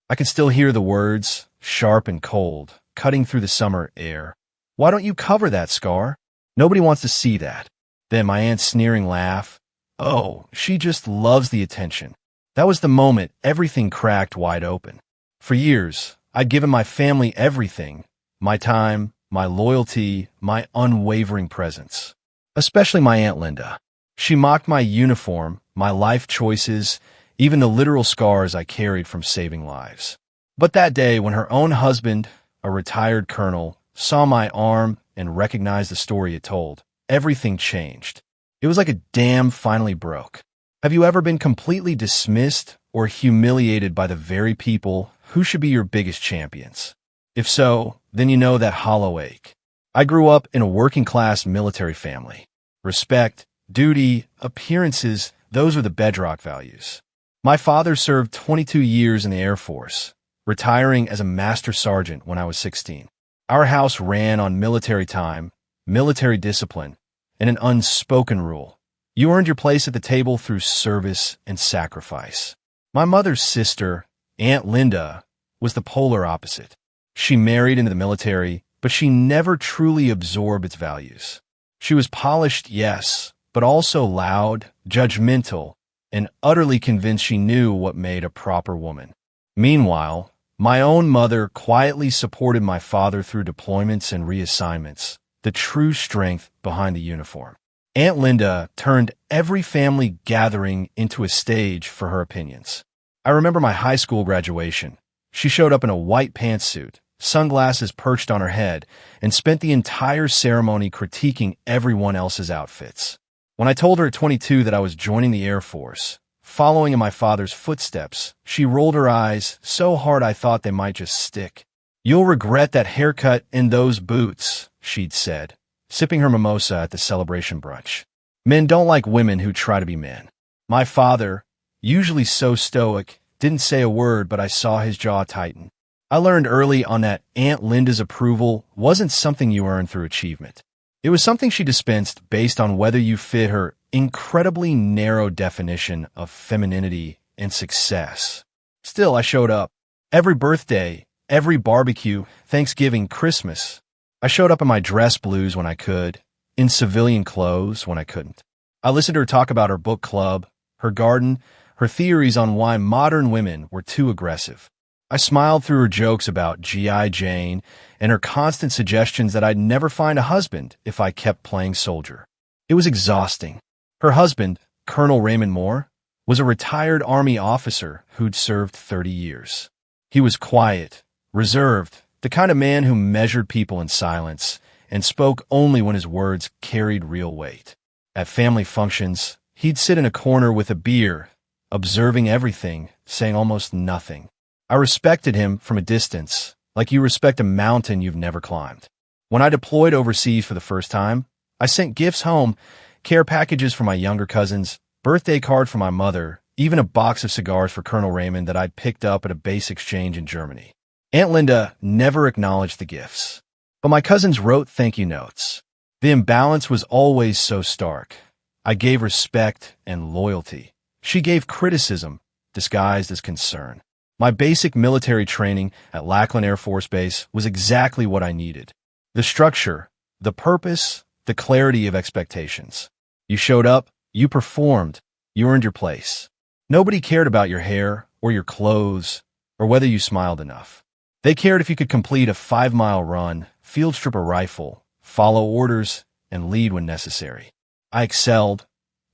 I could still hear the words, sharp and cold, cutting through the summer air. "Why don't you cover that scar? Nobody wants to see that." Then my aunt's sneering laugh. "Oh, she just loves the attention." That was the moment everything cracked wide open. For years, I'd given my family everything: my time, my loyalty, my unwavering presence. Especially my Aunt Linda. She mocked my uniform, my life choices, even the literal scars I carried from saving lives. But that day, when her own husband, a retired colonel, saw my arm and recognized the story it told, everything changed. It was like a dam finally broke. Have you ever been completely dismissed or humiliated by the very people who should be your biggest champions? If so, then you know that hollow ache. I grew up in a working-class military family. Respect, duty, appearances, those were the bedrock values. My father served 22 years in the Air Force, retiring as a master sergeant when I was 16. Our house ran on military time, military discipline, and an unspoken rule. You earned your place at the table through service and sacrifice. My mother's sister, Aunt Linda, was the polar opposite. She married into the military, but she never truly absorbed its values. She was polished, yes, but also loud, judgmental, and utterly convinced she knew what made a proper woman. Meanwhile, my own mother quietly supported my father through deployments and reassignments, the true strength behind the uniform. Aunt Linda turned every family gathering into a stage for her opinions. I remember my high school graduation. She showed up in a white pantsuit, sunglasses perched on her head, and spent the entire ceremony critiquing everyone else's outfits. When I told her at 22 that I was joining the Air Force, following in my father's footsteps, she rolled her eyes so hard I thought they might just stick. "You'll regret that haircut and those boots," she'd said, sipping her mimosa at the celebration brunch. Men don't like women who try to be men. My father, usually so stoic, didn't say a word, but I saw his jaw tighten. I learned early on that Aunt Linda's approval wasn't something you earned through achievement. It was something she dispensed based on whether you fit her incredibly narrow definition of femininity and success. Still, I showed up. Every birthday, every barbecue, Thanksgiving, Christmas. I showed up in my dress blues when I could, in civilian clothes when I couldn't. I listened to her talk about her book club, her garden, her theories on why modern women were too aggressive. I smiled through her jokes about G.I. Jane and her constant suggestions that I'd never find a husband if I kept playing soldier. It was exhausting. Her husband, Colonel Raymond Moore, was a retired Army officer who'd served 30 years. He was quiet, reserved, the kind of man who measured people in silence and spoke only when his words carried real weight. At family functions, he'd sit in a corner with a beer, observing everything, saying almost nothing. I respected him from a distance, like you respect a mountain you've never climbed. When I deployed overseas for the first time, I sent gifts home, care packages for my younger cousins, birthday card for my mother, even a box of cigars for Colonel Raymond that I'd picked up at a base exchange in Germany. Aunt Linda never acknowledged the gifts, but my cousins wrote thank you notes. The imbalance was always so stark. I gave respect and loyalty. She gave criticism, disguised as concern. My basic military training at Lackland Air Force Base was exactly what I needed. The structure, the purpose, the clarity of expectations. You showed up, you performed, you earned your place. Nobody cared about your hair or your clothes or whether you smiled enough. They cared if you could complete a 5-mile run, field strip a rifle, follow orders, and lead when necessary. I excelled,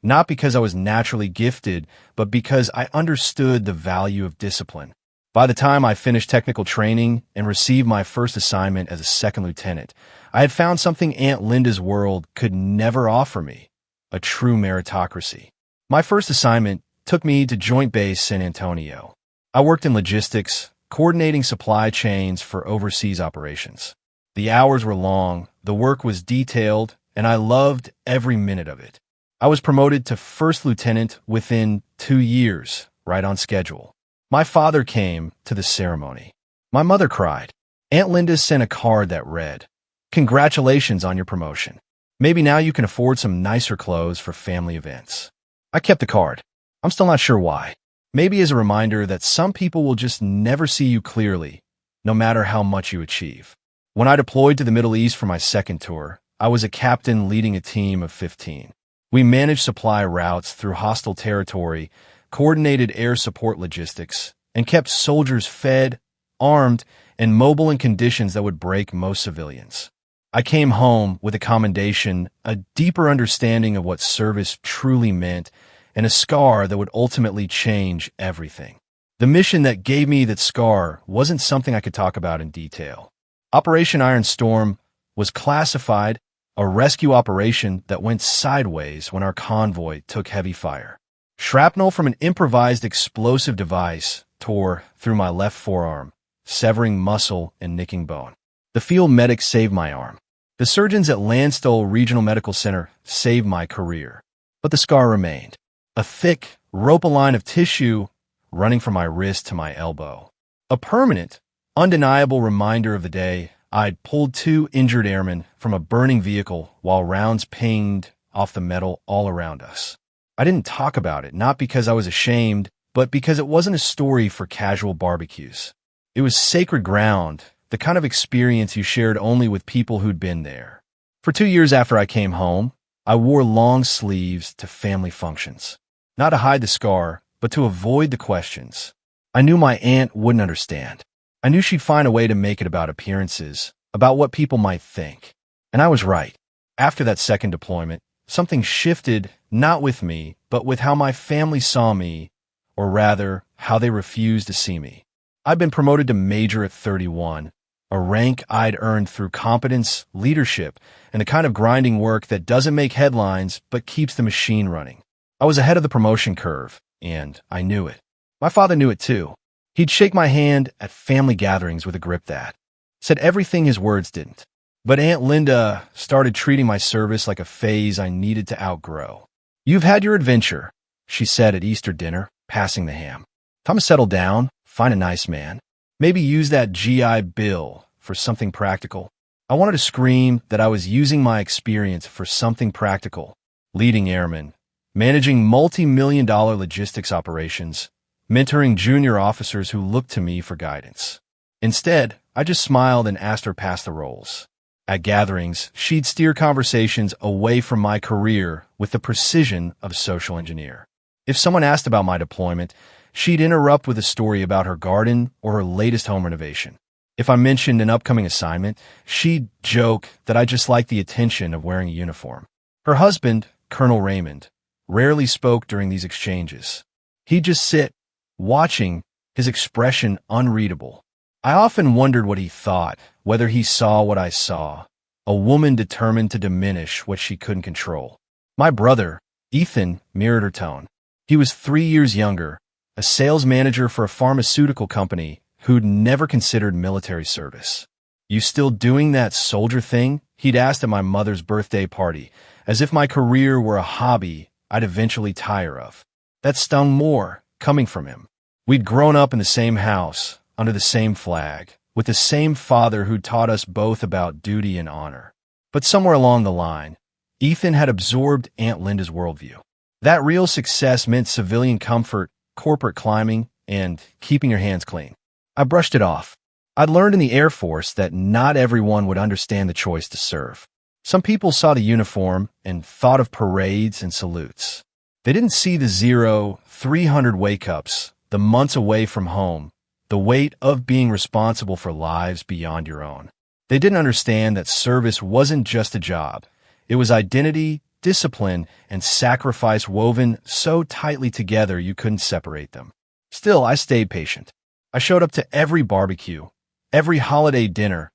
not because I was naturally gifted, but because I understood the value of discipline. By the time I finished technical training and received my first assignment as a second lieutenant, I had found something Aunt Linda's world could never offer me: a true meritocracy. My first assignment took me to Joint Base San Antonio. I worked in logistics, coordinating supply chains for overseas operations. The hours were long, the work was detailed, and I loved every minute of it. I was promoted to first lieutenant within 2 years, right on schedule. My father came to the ceremony. My mother cried. Aunt Linda sent a card that read, "Congratulations on your promotion. Maybe now you can afford some nicer clothes for family events." I kept the card. I'm still not sure why. Maybe as a reminder that some people will just never see you clearly, no matter how much you achieve. When I deployed to the Middle East for my second tour, I was a captain leading a team of 15. We managed supply routes through hostile territory, coordinated air support logistics, and kept soldiers fed, armed, and mobile in conditions that would break most civilians. I came home with a commendation, a deeper understanding of what service truly meant, and a scar that would ultimately change everything. The mission that gave me that scar wasn't something I could talk about in detail. Operation Iron Storm was classified a rescue operation that went sideways when our convoy took heavy fire. Shrapnel from an improvised explosive device tore through my left forearm, severing muscle and nicking bone. The field medic saved my arm. The surgeons at Landstuhl Regional Medical Center saved my career. But the scar remained. A thick, rope line of tissue running from my wrist to my elbow. A permanent, undeniable reminder of the day I'd pulled 2 injured airmen from a burning vehicle while rounds pinged off the metal all around us. I didn't talk about it, not because I was ashamed, but because it wasn't a story for casual barbecues. It was sacred ground, the kind of experience you shared only with people who'd been there. For 2 years after I came home, I wore long sleeves to family functions. Not to hide the scar, but to avoid the questions. I knew my aunt wouldn't understand. I knew she'd find a way to make it about appearances, about what people might think. And I was right. After that second deployment, something shifted, not with me, but with how my family saw me, or rather, how they refused to see me. I'd been promoted to major at 31, a rank I'd earned through competence, leadership, and the kind of grinding work that doesn't make headlines but keeps the machine running. I was ahead of the promotion curve, and I knew it. My father knew it too. He'd shake my hand at family gatherings with a grip that said everything his words didn't. But Aunt Linda started treating my service like a phase I needed to outgrow. "You've had your adventure," she said at Easter dinner, passing the ham. "Time to settle down, find a nice man. Maybe use that GI Bill for something practical." I wanted to scream that I was using my experience for something practical. Leading airmen, managing multi-million-dollar logistics operations, mentoring junior officers who looked to me for guidance. Instead, I just smiled and asked her past the roles. At gatherings, she'd steer conversations away from my career with the precision of a social engineer. If someone asked about my deployment, she'd interrupt with a story about her garden or her latest home renovation. If I mentioned an upcoming assignment, she'd joke that I just liked the attention of wearing a uniform. Her husband, Colonel Raymond, rarely spoke during these exchanges. He'd just sit, watching, his expression unreadable. I often wondered what he thought, whether he saw what I saw, a woman determined to diminish what she couldn't control. My brother, Ethan, mirrored her tone. He was 3 years younger, a sales manager for a pharmaceutical company who'd never considered military service. "You still doing that soldier thing?" he'd asked at my mother's birthday party, as if my career were a hobby I'd eventually tire of. That stung more, coming from him. We'd grown up in the same house, under the same flag, with the same father who taught us both about duty and honor. But somewhere along the line, Ethan had absorbed Aunt Linda's worldview. That real success meant civilian comfort, corporate climbing, and keeping your hands clean. I brushed it off. I'd learned in the Air Force that not everyone would understand the choice to serve. Some people saw the uniform and thought of parades and salutes. They didn't see the 300 wake-ups, the months away from home, the weight of being responsible for lives beyond your own. They didn't understand that service wasn't just a job. It was identity, discipline, and sacrifice woven so tightly together you couldn't separate them. Still, I stayed patient. I showed up to every barbecue, every holiday dinner,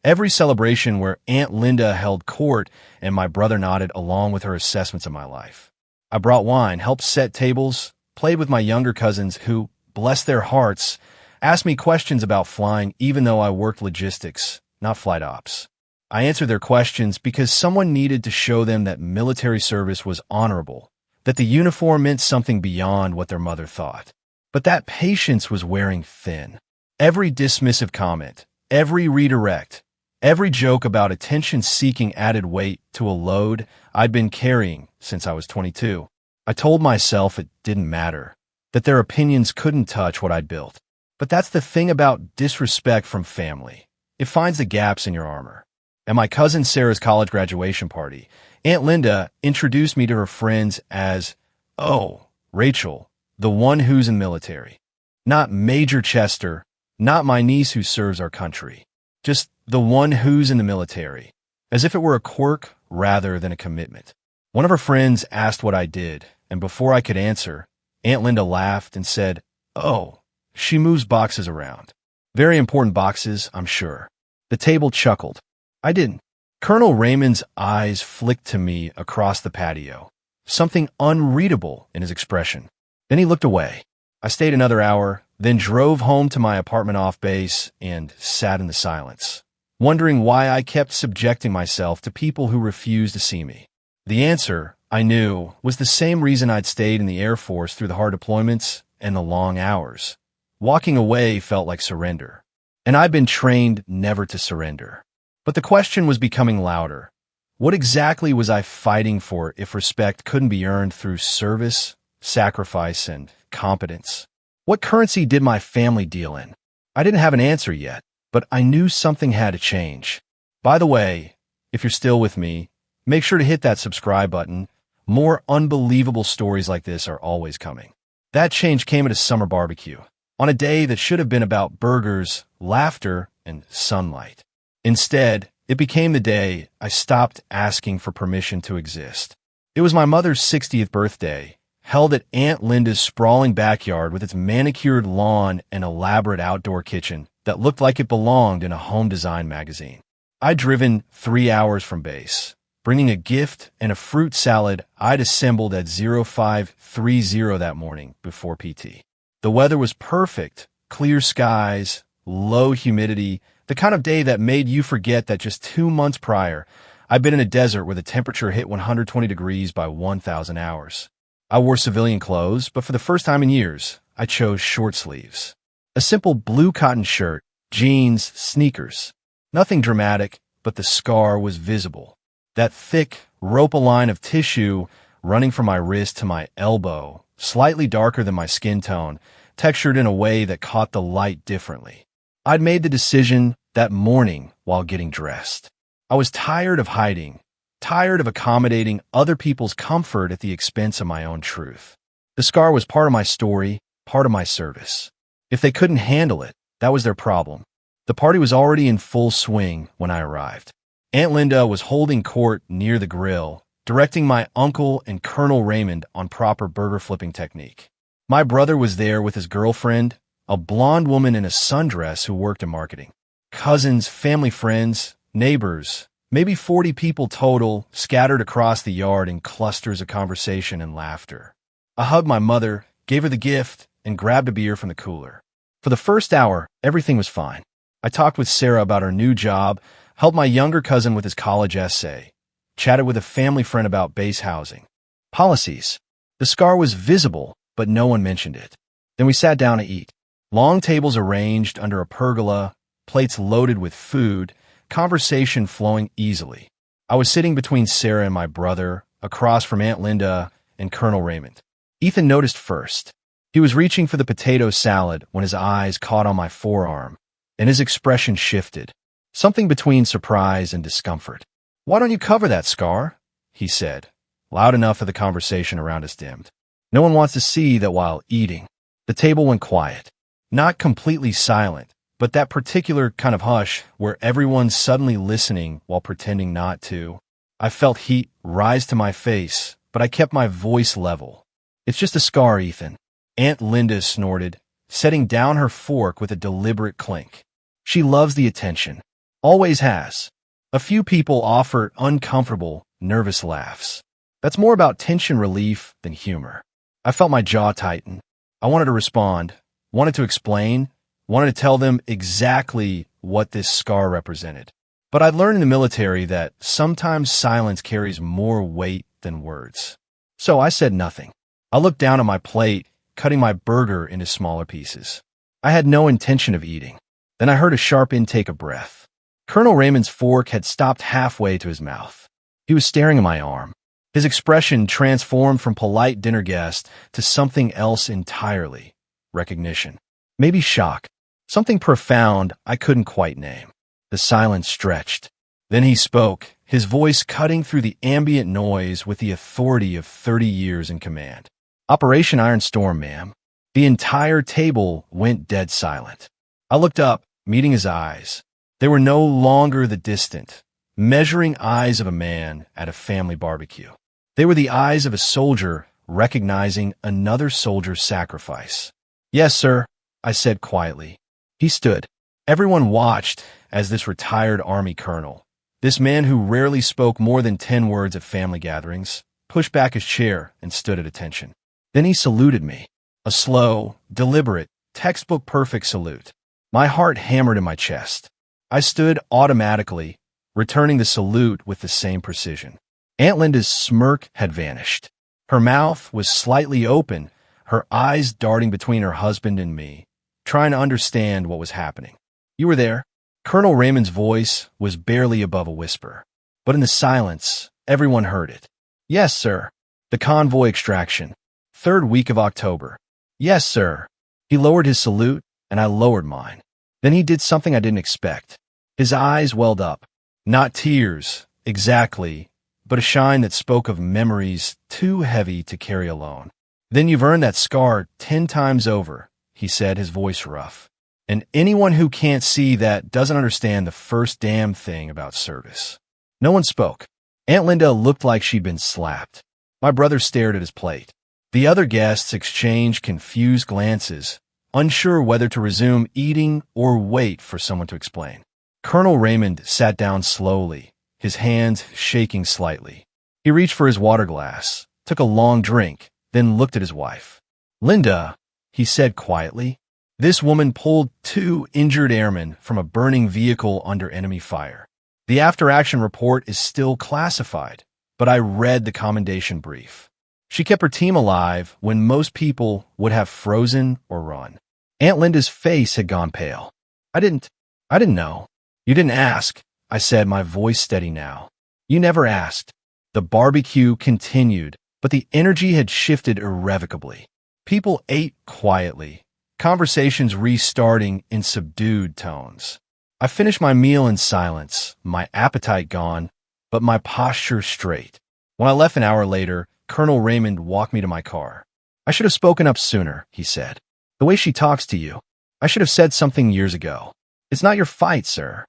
every celebration where Aunt Linda held court and my brother nodded along with her assessments of my life. I brought wine, helped set tables, played with my younger cousins who, bless their hearts, asked me questions about flying even though I worked logistics, not flight ops. I answered their questions because someone needed to show them that military service was honorable, that the uniform meant something beyond what their mother thought. But that patience was wearing thin. Every dismissive comment, every redirect, every joke about attention-seeking added weight to a load I'd been carrying since I was 22. I told myself it didn't matter, that their opinions couldn't touch what I'd built. But that's the thing about disrespect from family. It finds the gaps in your armor. At my cousin Sarah's college graduation party, Aunt Linda introduced me to her friends as, "Oh, Rachel, the one who's in military. Not Major Chester, not my niece who serves our country. Just the one who's in the military," as if it were a quirk rather than a commitment. One of her friends asked what I did, and before I could answer, Aunt Linda laughed and said, "Oh, she moves boxes around. Very important boxes, I'm sure." The table chuckled. I didn't. Colonel Raymond's eyes flicked to me across the patio, something unreadable in his expression. Then he looked away. I stayed another hour, then drove home to my apartment off base and sat in the silence, wondering why I kept subjecting myself to people who refused to see me. The answer, I knew, was the same reason I'd stayed in the Air Force through the hard deployments and the long hours. Walking away felt like surrender, and I'd been trained never to surrender. But the question was becoming louder. What exactly was I fighting for if respect couldn't be earned through service, sacrifice, and competence? What currency did my family deal in? I didn't have an answer yet, but I knew something had to change. By the way, if you're still with me, make sure to hit that subscribe button. More unbelievable stories like this are always coming. That change came at a summer barbecue, on a day that should have been about burgers, laughter, and sunlight. Instead, it became the day I stopped asking for permission to exist. It was my mother's 60th birthday, held at Aunt Linda's sprawling backyard with its manicured lawn and elaborate outdoor kitchen that looked like it belonged in a home design magazine. I'd driven 3 hours from base, bringing a gift and a fruit salad I'd assembled at 0530 that morning before PT. The weather was perfect, clear skies, low humidity, the kind of day that made you forget that just 2 months prior, I'd been in a desert where the temperature hit 120 degrees by 1,000 hours. I wore civilian clothes, but for the first time in years, I chose short sleeves. A simple blue cotton shirt, jeans, sneakers. Nothing dramatic, but the scar was visible. That thick, rope line of tissue running from my wrist to my elbow, slightly darker than my skin tone, textured in a way that caught the light differently. I'd made the decision that morning while getting dressed. I was tired of hiding, tired of accommodating other people's comfort at the expense of my own truth. The scar was part of my story, part of my service. If they couldn't handle it, that was their problem. The party was already in full swing when I arrived. Aunt Linda was holding court near the grill, directing my uncle and Colonel Raymond on proper burger flipping technique. My brother was there with his girlfriend, a blonde woman in a sundress who worked in marketing. Cousins, family friends, neighbors, maybe 40 people total, scattered across the yard in clusters of conversation and laughter. I hugged my mother, gave her the gift, and grabbed a beer from the cooler. For the first hour, everything was fine. I talked with Sarah about her new job, helped my younger cousin with his college essay, chatted with a family friend about base housing. Policies. The scar was visible, but no one mentioned it. Then we sat down to eat. Long tables arranged under a pergola, plates loaded with food, conversation flowing easily. I was sitting between Sarah and my brother, across from Aunt Linda and Colonel Raymond. Ethan noticed first. He was reaching for the potato salad when his eyes caught on my forearm, and his expression shifted, something between surprise and discomfort. "Why don't you cover that scar?" he said, loud enough for the conversation around us dimmed. No one wants to see that while eating. The table went quiet. Not completely silent, but that particular kind of hush where everyone's suddenly listening while pretending not to. I felt heat rise to my face, but I kept my voice level. "It's just a scar, Ethan." Aunt Linda snorted, setting down her fork with a deliberate clink. She loves the attention. Always has. A few people offer uncomfortable, nervous laughs. That's more about tension relief than humor. I felt my jaw tighten. I wanted to respond, wanted to explain, wanted to tell them exactly what this scar represented. But I'd learned in the military that sometimes silence carries more weight than words. So I said nothing. I looked down at my plate, cutting my burger into smaller pieces. I had no intention of eating. Then I heard a sharp intake of breath. Colonel Raymond's fork had stopped halfway to his mouth. He was staring at my arm. His expression transformed from polite dinner guest to something else entirely. Recognition. Maybe shock. Something profound I couldn't quite name. The silence stretched. Then he spoke, his voice cutting through the ambient noise with the authority of 30 years in command. "Operation Iron Storm, ma'am." The entire table went dead silent. I looked up, meeting his eyes. They were no longer the distant, measuring eyes of a man at a family barbecue. They were the eyes of a soldier recognizing another soldier's sacrifice. "Yes, sir," I said quietly. He stood. Everyone watched as this retired Army colonel, this man who rarely spoke more than 10 words at family gatherings, pushed back his chair and stood at attention. Then he saluted me. A slow, deliberate, textbook-perfect salute. My heart hammered in my chest. I stood automatically, returning the salute with the same precision. Aunt Linda's smirk had vanished. Her mouth was slightly open, her eyes darting between her husband and me, trying to understand what was happening. "You were there?" Colonel Raymond's voice was barely above a whisper, but in the silence, everyone heard it. "Yes, sir." "The convoy extraction. 3rd week of October." "Yes, sir." He lowered his salute, and I lowered mine. Then he did something I didn't expect. His eyes welled up. Not tears, exactly, but a shine that spoke of memories too heavy to carry alone. "Then you've earned that scar 10 times over," he said, his voice rough. "And anyone who can't see that doesn't understand the first damn thing about service." No one spoke. Aunt Linda looked like she'd been slapped. My brother stared at his plate. The other guests exchanged confused glances, unsure whether to resume eating or wait for someone to explain. Colonel Raymond sat down slowly, his hands shaking slightly. He reached for his water glass, took a long drink, then looked at his wife. "Linda," he said quietly, "this woman pulled 2 injured airmen from a burning vehicle under enemy fire. The after-action report is still classified, but I read the commendation brief. She kept her team alive when most people would have frozen or run." Aunt Linda's face had gone pale. I didn't know." "You didn't ask," I said, my voice steady now. "You never asked." The barbecue continued, but the energy had shifted irrevocably. People ate quietly, conversations restarting in subdued tones. I finished my meal in silence, my appetite gone, but my posture straight. When I left an hour later, Colonel Raymond walked me to my car. "I should have spoken up sooner," he said. "The way she talks to you. I should have said something years ago. It's not your fight, sir."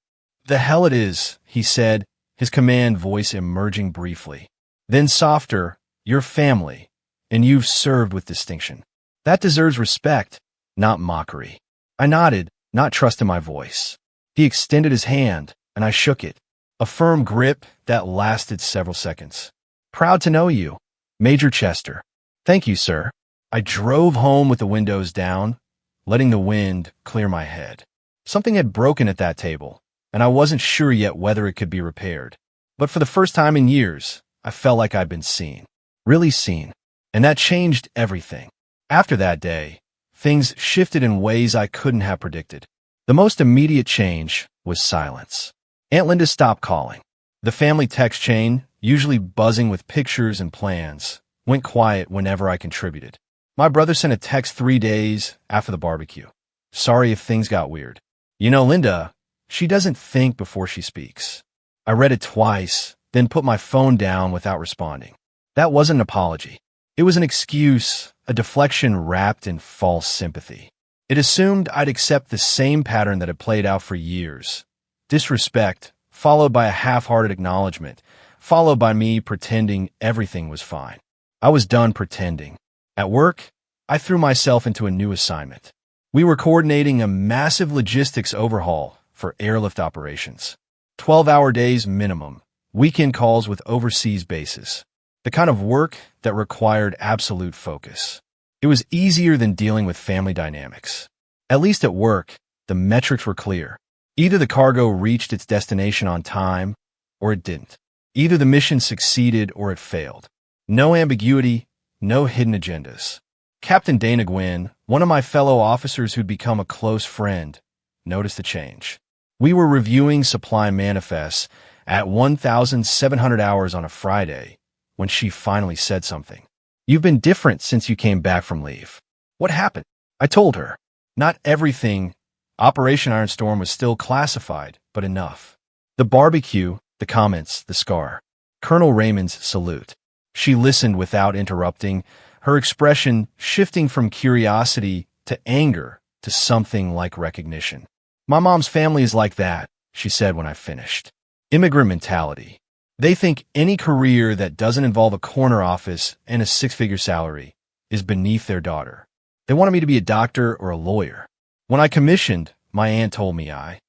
"The hell it is," he said, his command voice emerging briefly. Then softer, "Your family, and you've served with distinction. That deserves respect, not mockery." I nodded, not trusting my voice. He extended his hand, and I shook it. A firm grip that lasted several seconds. "Proud to know you, Major Chester." "Thank you, sir." I drove home with the windows down, letting the wind clear my head. Something had broken at that table, and I wasn't sure yet whether it could be repaired. But for the first time in years, I felt like I'd been seen. Really seen. And that changed everything. After that day, things shifted in ways I couldn't have predicted. The most immediate change was silence. Aunt Linda stopped calling. The family text chain, usually buzzing with pictures and plans, went quiet whenever I contributed. My brother sent a text 3 days after the barbecue. "Sorry if things got weird. You know, Linda, she doesn't think before she speaks." I read it twice, then put my phone down without responding. That wasn't an apology. It was an excuse, a deflection wrapped in false sympathy. It assumed I'd accept the same pattern that had played out for years. Disrespect, followed by a half-hearted acknowledgement, followed by me pretending everything was fine. I was done pretending. At work, I threw myself into a new assignment. We were coordinating a massive logistics overhaul for airlift operations. 12-hour days minimum, weekend calls with overseas bases. The kind of work that required absolute focus. It was easier than dealing with family dynamics. At least at work, the metrics were clear. Either the cargo reached its destination on time, or it didn't. Either the mission succeeded or it failed. No ambiguity, no hidden agendas. Captain Dana Gwynn, one of my fellow officers who'd become a close friend, noticed the change. We were reviewing supply manifests at 1,700 hours on a Friday, when she finally said something. You've been different since you came back from leave. What happened? I told her. Not everything. Operation Iron Storm was still classified, but enough. The barbecue, the comments, the scar. Colonel Raymond's salute. She listened without interrupting, her expression shifting from curiosity to anger to something like recognition. My mom's family is like that, she said when I finished. Immigrant mentality. They think any career that doesn't involve a corner office and a six-figure salary is beneath their daughter. They wanted me to be a doctor or a lawyer. When I commissioned, my aunt told me I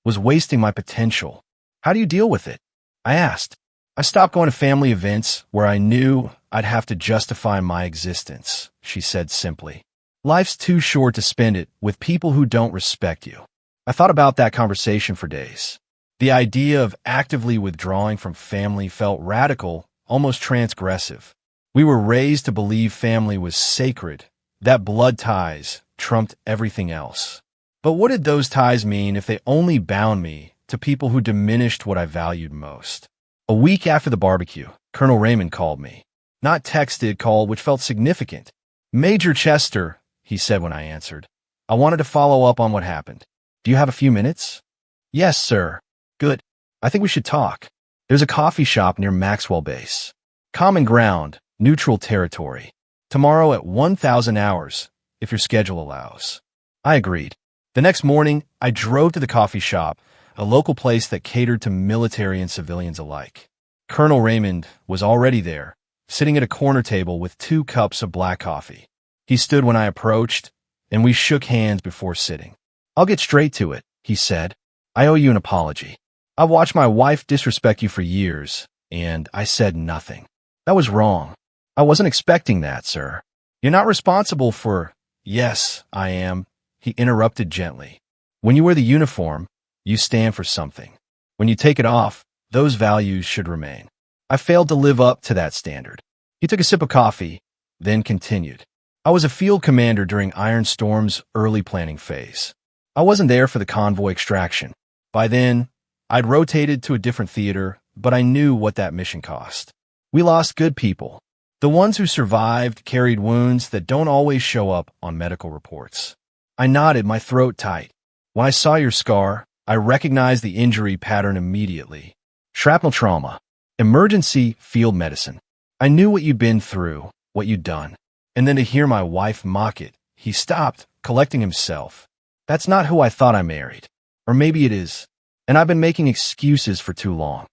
was wasting my potential. How do you deal with it? I asked. I stopped going to family events where I knew I'd have to justify my existence, she said simply. Life's too short to spend it with people who don't respect you. I thought about that conversation for days. The idea of actively withdrawing from family felt radical, almost transgressive. We were raised to believe family was sacred, that blood ties trumped everything else. But what did those ties mean if they only bound me to people who diminished what I valued most? A week after the barbecue, Colonel Raymond called me. Not texted, called, which felt significant. Major Chester, he said when I answered. I wanted to follow up on what happened. Do you have a few minutes? Yes, sir. Good. I think we should talk. There's a coffee shop near Maxwell Base. Common ground, neutral territory. Tomorrow at 1,000 hours, if your schedule allows. I agreed. The next morning, I drove to the coffee shop, a local place that catered to military and civilians alike. Colonel Raymond was already there, sitting at a corner table with 2 cups of black coffee. He stood when I approached, and we shook hands before sitting. I'll get straight to it, he said. I owe you an apology. I've watched my wife disrespect you for years, and I said nothing. That was wrong. I wasn't expecting that, sir. You're not responsible for— Yes, I am, he interrupted gently. When you wear the uniform, you stand for something. When you take it off, those values should remain. I failed to live up to that standard. He took a sip of coffee, then continued. I was a field commander during Iron Storm's early planning phase. I wasn't there for the convoy extraction. By then, I'd rotated to a different theater, but I knew what that mission cost. We lost good people. The ones who survived carried wounds that don't always show up on medical reports. I nodded, my throat tight. When I saw your scar, I recognized the injury pattern immediately. Shrapnel trauma. Emergency field medicine. I knew what you'd been through, what you'd done. And then to hear my wife mock it, he stopped, collecting himself. That's not who I thought I married. Or maybe it is. And I've been making excuses for too long.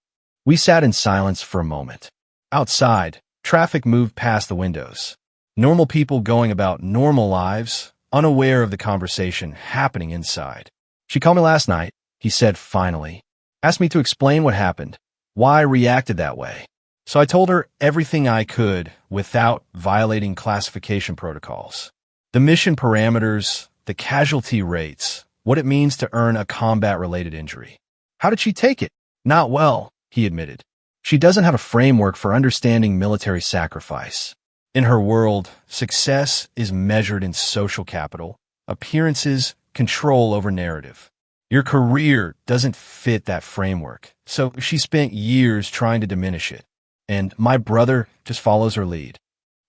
We sat in silence for a moment. Outside, traffic moved past the windows. Normal people going about normal lives, unaware of the conversation happening inside. She called me last night, he said finally. Asked me to explain what happened, why I reacted that way. So I told her everything I could without violating classification protocols. The mission parameters, the casualty rates, what it means to earn a combat-related injury. How did she take it? Not well, he admitted. She doesn't have a framework for understanding military sacrifice. In her world, success is measured in social capital, appearances, control over narrative. Your career doesn't fit that framework, so she spent years trying to diminish it. And my brother just follows her lead.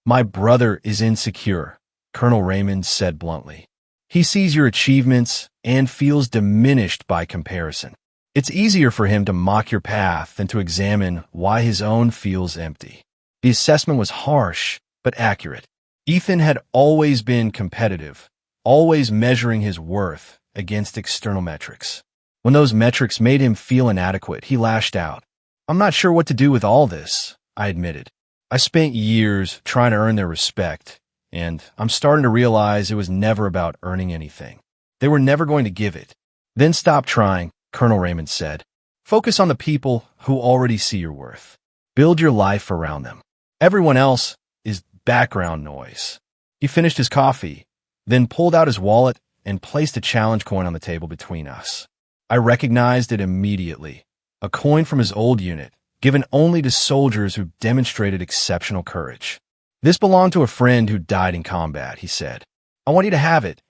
My brother is insecure, Colonel Raymond said bluntly. He sees your achievements and feels diminished by comparison. It's easier for him to mock your path than to examine why his own feels empty. The assessment was harsh, but accurate. Ethan had always been competitive, always measuring his worth against external metrics. When those metrics made him feel inadequate, he lashed out. I'm not sure what to do with all this, I admitted. I spent years trying to earn their respect, and I'm starting to realize it was never about earning anything. They were never going to give it. Then stop trying, Colonel Raymond said. Focus on the people who already see your worth. Build your life around them. Everyone else is background noise. He finished his coffee, then pulled out his wallet and placed a challenge coin on the table between us. I recognized it immediately. A coin from his old unit, given only to soldiers who demonstrated exceptional courage. This belonged to a friend who died in combat, he said. I want you to have it,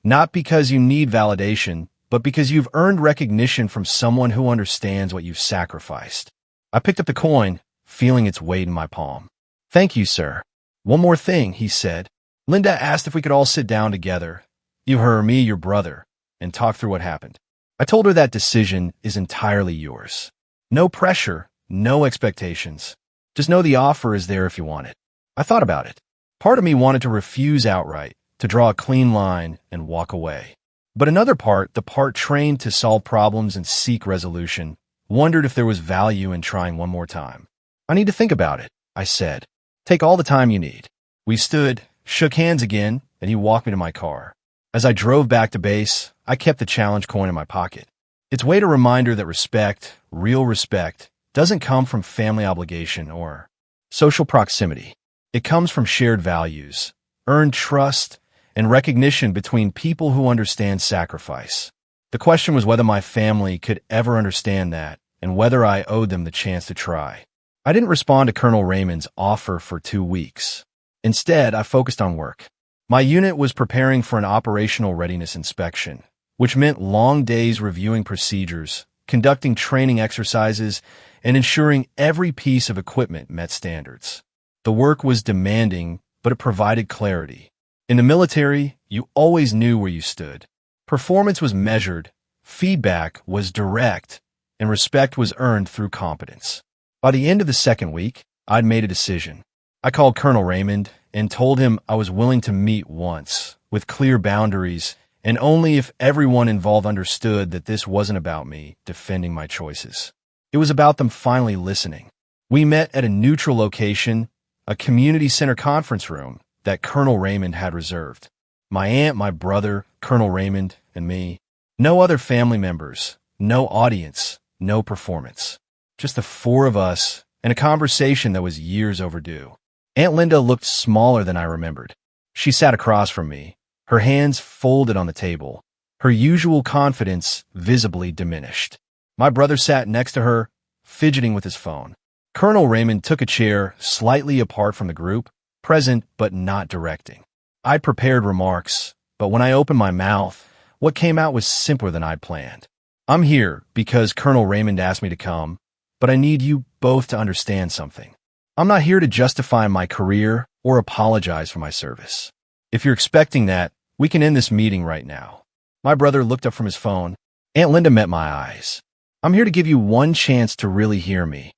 not because you need validation, but because you've earned recognition from someone who understands what you've sacrificed. I picked up the coin, feeling its weight in my palm. Thank you, sir. One more thing, he said. Linda asked if we could all sit down together, you, her, me, your brother, and talk through what happened. I told her that decision is entirely yours. No pressure, no expectations. Just know the offer is there if you want it. I thought about it. Part of me wanted to refuse outright, to draw a clean line and walk away. But another part, the part trained to solve problems and seek resolution, wondered if there was value in trying one more time. I need to think about it, I said. Take all the time you need. We stood, shook hands again, and he walked me to my car. As I drove back to base, I kept the challenge coin in my pocket. Its weight a reminder that respect, real respect, doesn't come from family obligation or social proximity. It comes from shared values, earned trust, and recognition between people who understand sacrifice. The question was whether my family could ever understand that and whether I owed them the chance to try. I didn't respond to Colonel Raymond's offer for 2 weeks. Instead, I focused on work. My unit was preparing for an operational readiness inspection, which meant long days reviewing procedures, conducting training exercises, and ensuring every piece of equipment met standards. The work was demanding, but it provided clarity. In the military, you always knew where you stood. Performance was measured, feedback was direct, and respect was earned through competence. By the end of the second week, I'd made a decision. I called Colonel Raymond and told him I was willing to meet once, with clear boundaries, and only if everyone involved understood that this wasn't about me defending my choices. It was about them finally listening. We met at a neutral location, a community center conference room that Colonel Raymond had reserved. My aunt, my brother, Colonel Raymond, and me. No other family members, no audience, no performance. Just the 4 of us and a conversation that was years overdue. Aunt Linda looked smaller than I remembered. She sat across from me, her hands folded on the table, her usual confidence visibly diminished. My brother sat next to her, fidgeting with his phone. Colonel Raymond took a chair slightly apart from the group, present but not directing. I'd prepared remarks, but when I opened my mouth, what came out was simpler than I'd planned. I'm here because Colonel Raymond asked me to come, but I need you both to understand something. I'm not here to justify my career or apologize for my service. If you're expecting that, we can end this meeting right now. My brother looked up from his phone. Aunt Linda met my eyes. I'm here to give you one chance to really hear me,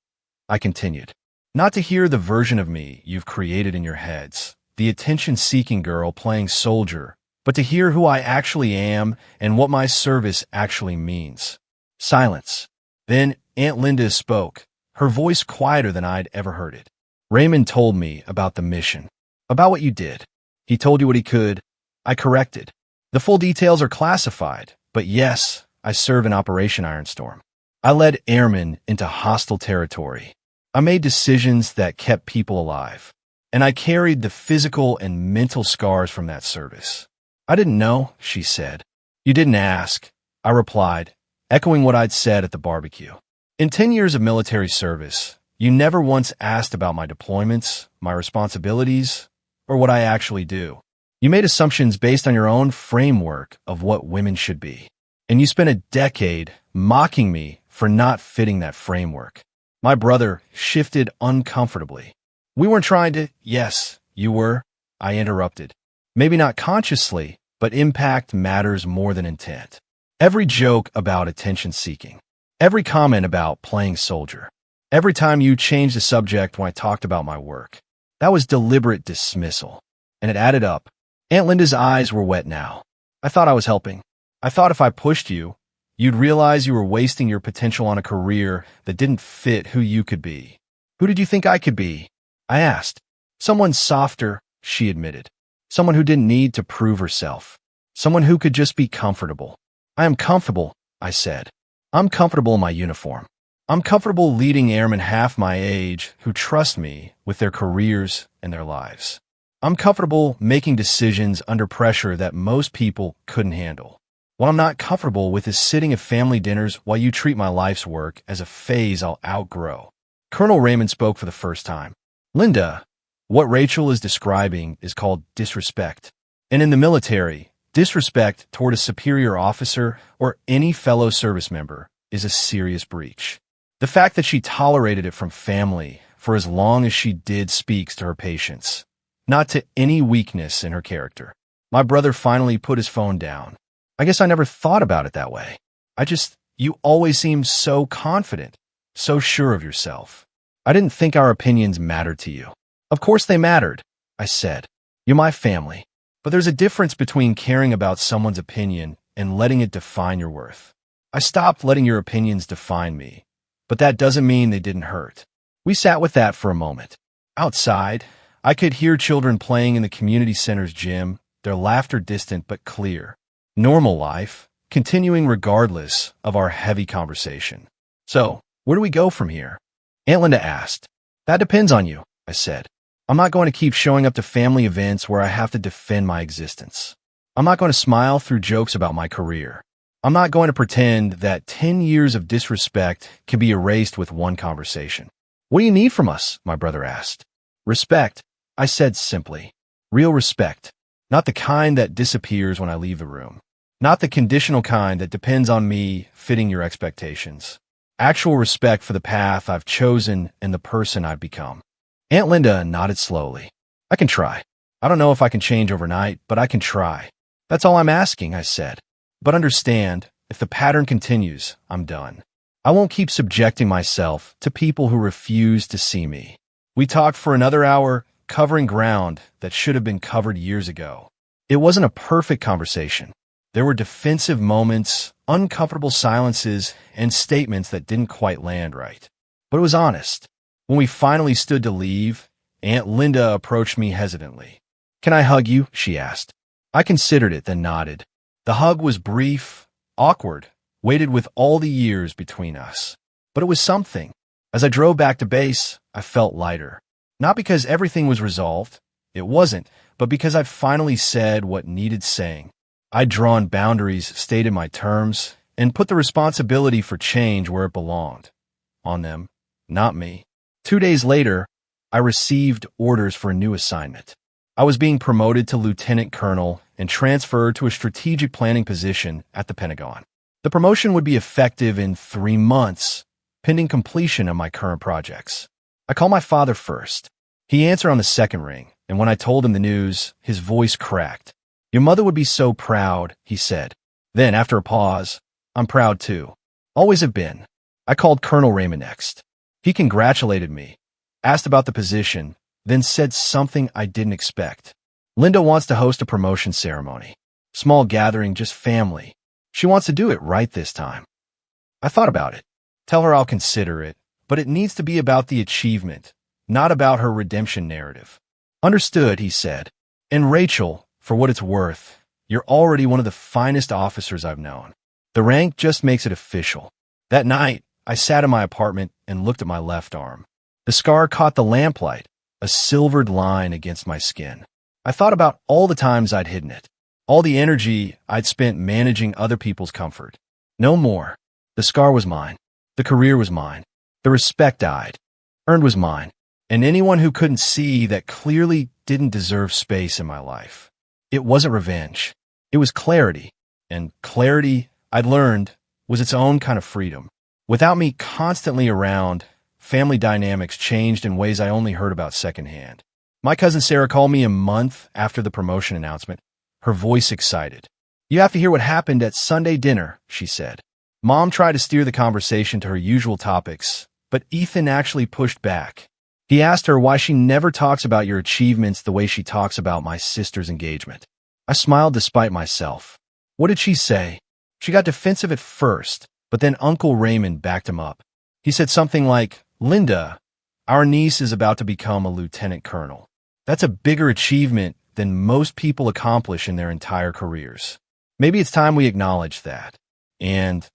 I continued. Not to hear the version of me you've created in your heads, the attention-seeking girl playing soldier, but to hear who I actually am and what my service actually means. Silence. Then Aunt Linda spoke, her voice quieter than I'd ever heard it. Raymond told me about the mission, about what you did. He told you what he could. I corrected. The full details are classified, but yes, I served in Operation Ironstorm. I led airmen into hostile territory. I made decisions that kept people alive, and I carried the physical and mental scars from that service. I didn't know, she said. You didn't ask, I replied, echoing what I'd said at the barbecue. In 10 years of military service, you never once asked about my deployments, my responsibilities, or what I actually do. You made assumptions based on your own framework of what women should be. And you spent a decade mocking me for not fitting that framework. My brother shifted uncomfortably. We weren't trying to— Yes, you were, I interrupted. Maybe not consciously, but impact matters more than intent. Every joke about attention-seeking. Every comment about playing soldier. Every time you changed the subject when I talked about my work. That was deliberate dismissal. And it added up. Aunt Linda's eyes were wet now. I thought I was helping. I thought if I pushed you, you'd realize you were wasting your potential on a career that didn't fit who you could be. Who did you think I could be? I asked. Someone softer, she admitted. Someone who didn't need to prove herself. Someone who could just be comfortable. I am comfortable, I said. I'm comfortable in my uniform. I'm comfortable leading airmen half my age who trust me with their careers and their lives. I'm comfortable making decisions under pressure that most people couldn't handle. What I'm not comfortable with is sitting at family dinners while you treat my life's work as a phase I'll outgrow. Colonel Raymond spoke for the first time. Linda, what Rachel is describing is called disrespect. And in the military, disrespect toward a superior officer or any fellow service member is a serious breach. The fact that she tolerated it from family, for as long as she did speaks to her patience, not to any weakness in her character. My brother finally put his phone down. I guess I never thought about it that way. You always seemed so confident, so sure of yourself. I didn't think our opinions mattered to you. Of course they mattered, I said. You're my family. But there's a difference between caring about someone's opinion and letting it define your worth. I stopped letting your opinions define me, but that doesn't mean they didn't hurt. We sat with that for a moment. Outside, I could hear children playing in the community center's gym, their laughter distant but clear. Normal life, continuing regardless of our heavy conversation. So, where do we go from here? Aunt Linda asked. That depends on you, I said. I'm not going to keep showing up to family events where I have to defend my existence. I'm not going to smile through jokes about my career. I'm not going to pretend that 10 years of disrespect can be erased with one conversation. What do you need from us? My brother asked. Respect, I said simply. Real respect. Not the kind that disappears when I leave the room. Not the conditional kind that depends on me fitting your expectations. Actual respect for the path I've chosen and the person I've become. Aunt Linda nodded slowly. I can try. I don't know if I can change overnight, but I can try. That's all I'm asking, I said. But understand, if the pattern continues, I'm done. I won't keep subjecting myself to people who refuse to see me. We talked for another hour, covering ground that should have been covered years ago. It wasn't a perfect conversation. There were defensive moments, uncomfortable silences, and statements that didn't quite land right. But it was honest. When we finally stood to leave, Aunt Linda approached me hesitantly. Can I hug you? She asked. I considered it, then nodded. The hug was brief, awkward, weighted with all the years between us. But it was something. As I drove back to base, I felt lighter. Not because everything was resolved. It wasn't, but because I'd finally said what needed saying. I'd drawn boundaries, stated my terms, and put the responsibility for change where it belonged. On them, not me. 2 days later, I received orders for a new assignment. I was being promoted to lieutenant colonel and transferred to a strategic planning position at the Pentagon. The promotion would be effective in 3 months, pending completion of my current projects. I called my father first. He answered on the second ring, and when I told him the news, his voice cracked. Your mother would be so proud, he said. Then, after a pause, I'm proud too. Always have been. I called Colonel Raymond next. He congratulated me, asked about the position, then said something I didn't expect. Linda wants to host a promotion ceremony. Small gathering, just family. She wants to do it right this time. I thought about it. Tell her I'll consider it, but it needs to be about the achievement, not about her redemption narrative. Understood, he said. And Rachel, for what it's worth, you're already one of the finest officers I've known. The rank just makes it official. That night, I sat in my apartment and looked at my left arm. The scar caught the lamplight, a silvered line against my skin. I thought about all the times I'd hidden it, all the energy I'd spent managing other people's comfort. No more. The scar was mine. The career was mine. The respect I'd earned was mine. And anyone who couldn't see that clearly didn't deserve space in my life. It wasn't revenge. It was clarity. And clarity, I'd learned, was its own kind of freedom. Without me constantly around, family dynamics changed in ways I only heard about secondhand. My cousin Sarah called me a month after the promotion announcement, her voice excited. You have to hear what happened at Sunday dinner, she said. Mom tried to steer the conversation to her usual topics, but Ethan actually pushed back. He asked her why she never talks about your achievements the way she talks about my sister's engagement. I smiled despite myself. What did she say? She got defensive at first, but then Uncle Raymond backed him up. He said something like, Linda, our niece is about to become a lieutenant colonel. That's a bigger achievement than most people accomplish in their entire careers. Maybe it's time we acknowledge that. And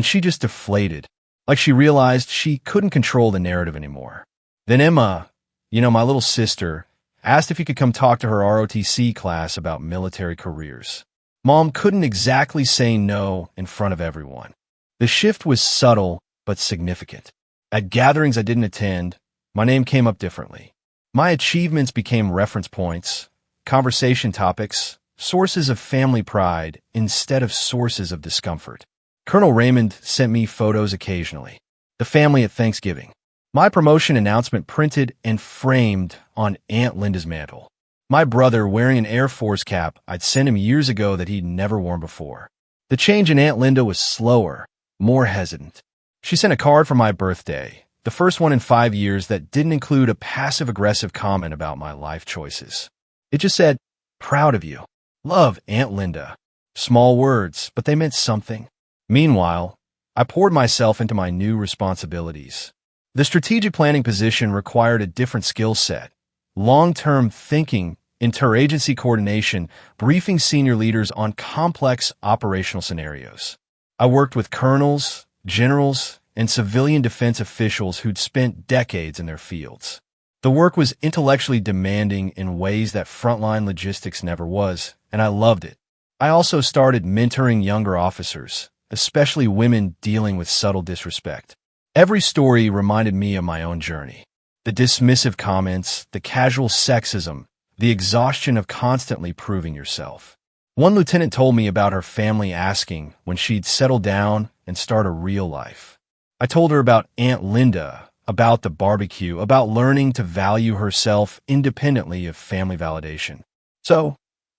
she just deflated, like she realized she couldn't control the narrative anymore. Then Emma, my little sister, asked if he could come talk to her ROTC class about military careers. Mom couldn't exactly say no in front of everyone. The shift was subtle but significant. At gatherings I didn't attend, my name came up differently. My achievements became reference points, conversation topics, sources of family pride instead of sources of discomfort. Colonel Raymond sent me photos occasionally. The family at Thanksgiving. My promotion announcement printed and framed on Aunt Linda's mantle. My brother wearing an Air Force cap I'd sent him years ago that he'd never worn before. The change in Aunt Linda was slower, more hesitant. She sent a card for my birthday, the first one in 5 years that didn't include a passive-aggressive comment about my life choices. It just said, "Proud of you. Love, Aunt Linda." Small words, but they meant something. Meanwhile, I poured myself into my new responsibilities. The strategic planning position required a different skill set. Long-term thinking, interagency coordination, briefing senior leaders on complex operational scenarios. I worked with colonels, generals, and civilian defense officials who'd spent decades in their fields. The work was intellectually demanding in ways that frontline logistics never was, and I loved it. I also started mentoring younger officers, especially women dealing with subtle disrespect. Every story reminded me of my own journey. The dismissive comments, the casual sexism, the exhaustion of constantly proving yourself. One lieutenant told me about her family asking when she'd settle down and start a real life. I told her about Aunt Linda, about the barbecue, about learning to value herself independently of family validation. "So,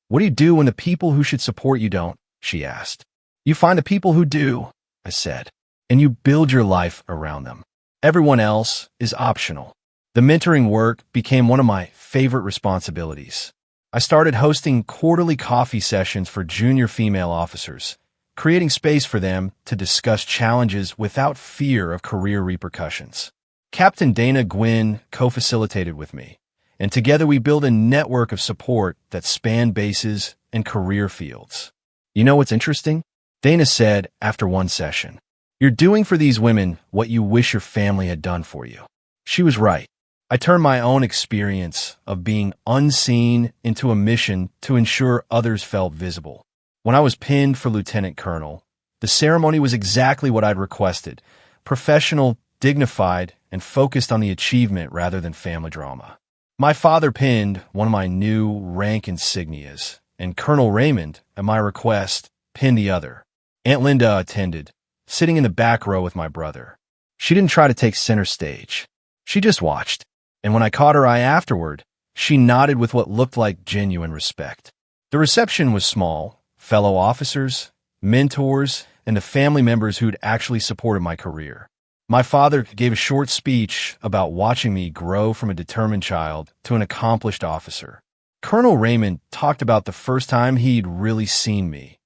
what do you do when the people who should support you don't?" she asked. "You find the people who do," I said, "and you build your life around them. Everyone else is optional." The mentoring work became one of my favorite responsibilities. I started hosting quarterly coffee sessions for junior female officers, creating space for them to discuss challenges without fear of career repercussions. Captain Dana Gwynn co-facilitated with me, and together we built a network of support that spanned bases and career fields. "You know what's interesting?" Dana said after one session. "You're doing for these women what you wish your family had done for you." She was right. I turned my own experience of being unseen into a mission to ensure others felt visible. When I was pinned for lieutenant colonel, the ceremony was exactly what I'd requested: professional, dignified, and focused on the achievement rather than family drama. My father pinned one of my new rank insignias, and Colonel Raymond, at my request, pinned the other. Aunt Linda attended, sitting in the back row with my brother. She didn't try to take center stage. She just watched. And when I caught her eye afterward, she nodded with what looked like genuine respect. The reception was small: fellow officers, mentors, and the family members who'd actually supported my career. My father gave a short speech about watching me grow from a determined child to an accomplished officer. Colonel Raymond talked about the first time he'd really seen me,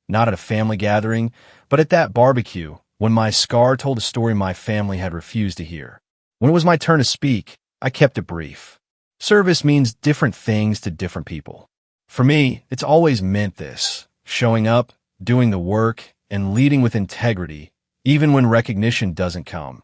not at a family gathering, but at that barbecue when my scar told a story my family had refused to hear. When it was my turn to speak, I kept it brief. Service means different things to different people. For me, it's always meant this: showing up, doing the work, and leading with integrity, even when recognition doesn't come.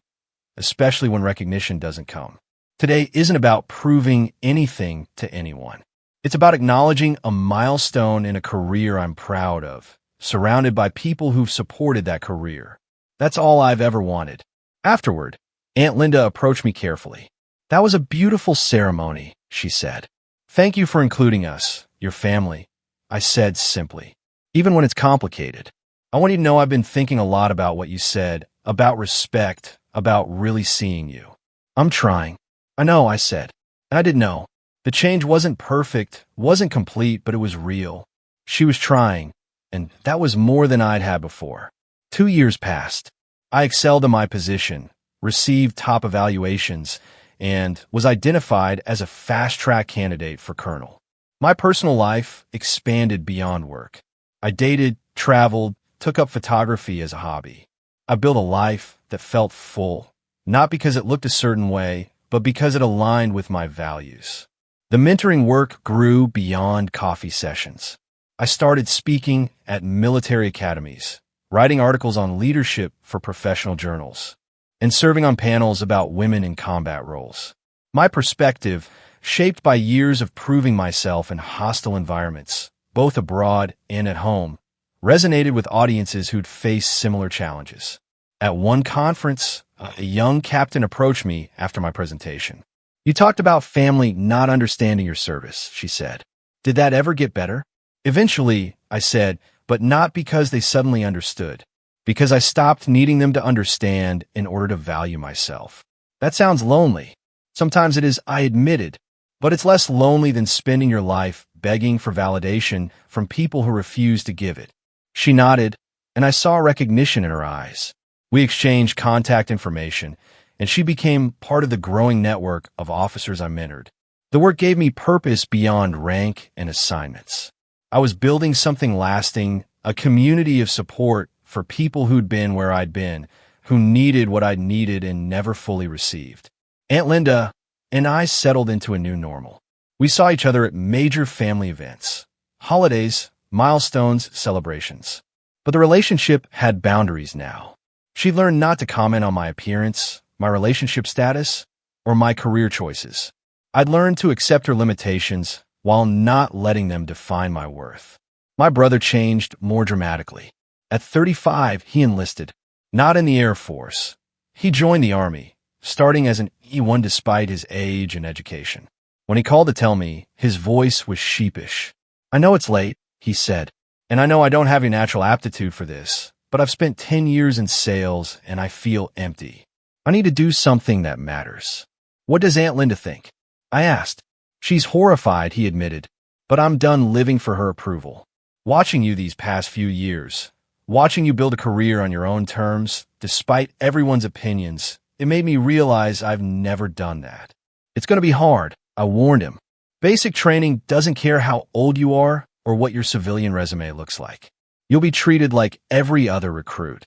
Especially when recognition doesn't come. Today isn't about proving anything to anyone. It's about acknowledging a milestone in a career I'm proud of, surrounded by people who've supported that career. That's all I've ever wanted. Afterward, Aunt Linda approached me carefully. "That was a beautiful ceremony," she said. "Thank you for including us, your family," I said simply. "Even when it's complicated. I want you to know I've been thinking a lot about what you said, about respect, about really seeing you." "I'm trying." "I know," I said. And I didn't know. The change wasn't perfect, wasn't complete, but it was real. She was trying, and that was more than I'd had before. 2 years passed. I excelled in my position, received top evaluations, and was identified as a fast-track candidate for colonel. My personal life expanded beyond work. I dated, traveled, took up photography as a hobby. I built a life that felt full, not because it looked a certain way, but because it aligned with my values. The mentoring work grew beyond coffee sessions. I started speaking at military academies, writing articles on leadership for professional journals, and serving on panels about women in combat roles. My perspective, shaped by years of proving myself in hostile environments, both abroad and at home, resonated with audiences who'd faced similar challenges. At one conference, a young captain approached me after my presentation. "You talked about family not understanding your service," she said. "Did that ever get better?" "Eventually," I said, "but not because they suddenly understood. Because I stopped needing them to understand in order to value myself." That sounds lonely. Sometimes it is, I admitted, but it's less lonely than spending your life begging for validation from people who refuse to give it. She nodded, and I saw recognition in her eyes. We exchanged contact information, and she became part of the growing network of officers I mentored. The work gave me purpose beyond rank and assignments. I was building something lasting, a community of support for people who'd been where I'd been, who needed what I'd needed and never fully received. Aunt Linda and I settled into a new normal. We saw each other at major family events, holidays, milestones, celebrations. But the relationship had boundaries now. She learned not to comment on my appearance, my relationship status, or my career choices. I'd learned to accept her limitations while not letting them define my worth. My brother changed more dramatically. At 35, he enlisted, not in the Air Force. He joined the Army, starting as an E1 despite his age and education. When he called to tell me, his voice was sheepish. "I know it's late," he said, "and I know I don't have your natural aptitude for this, but I've spent 10 years in sales and I feel empty. I need to do something that matters." "What does Aunt Linda think?" I asked. "She's horrified," he admitted, "but I'm done living for her approval. Watching you these past few years, watching you build a career on your own terms, despite everyone's opinions, it made me realize I've never done that. It's going to be hard," I warned him. "Basic training doesn't care how old you are or what your civilian resume looks like. You'll be treated like every other recruit."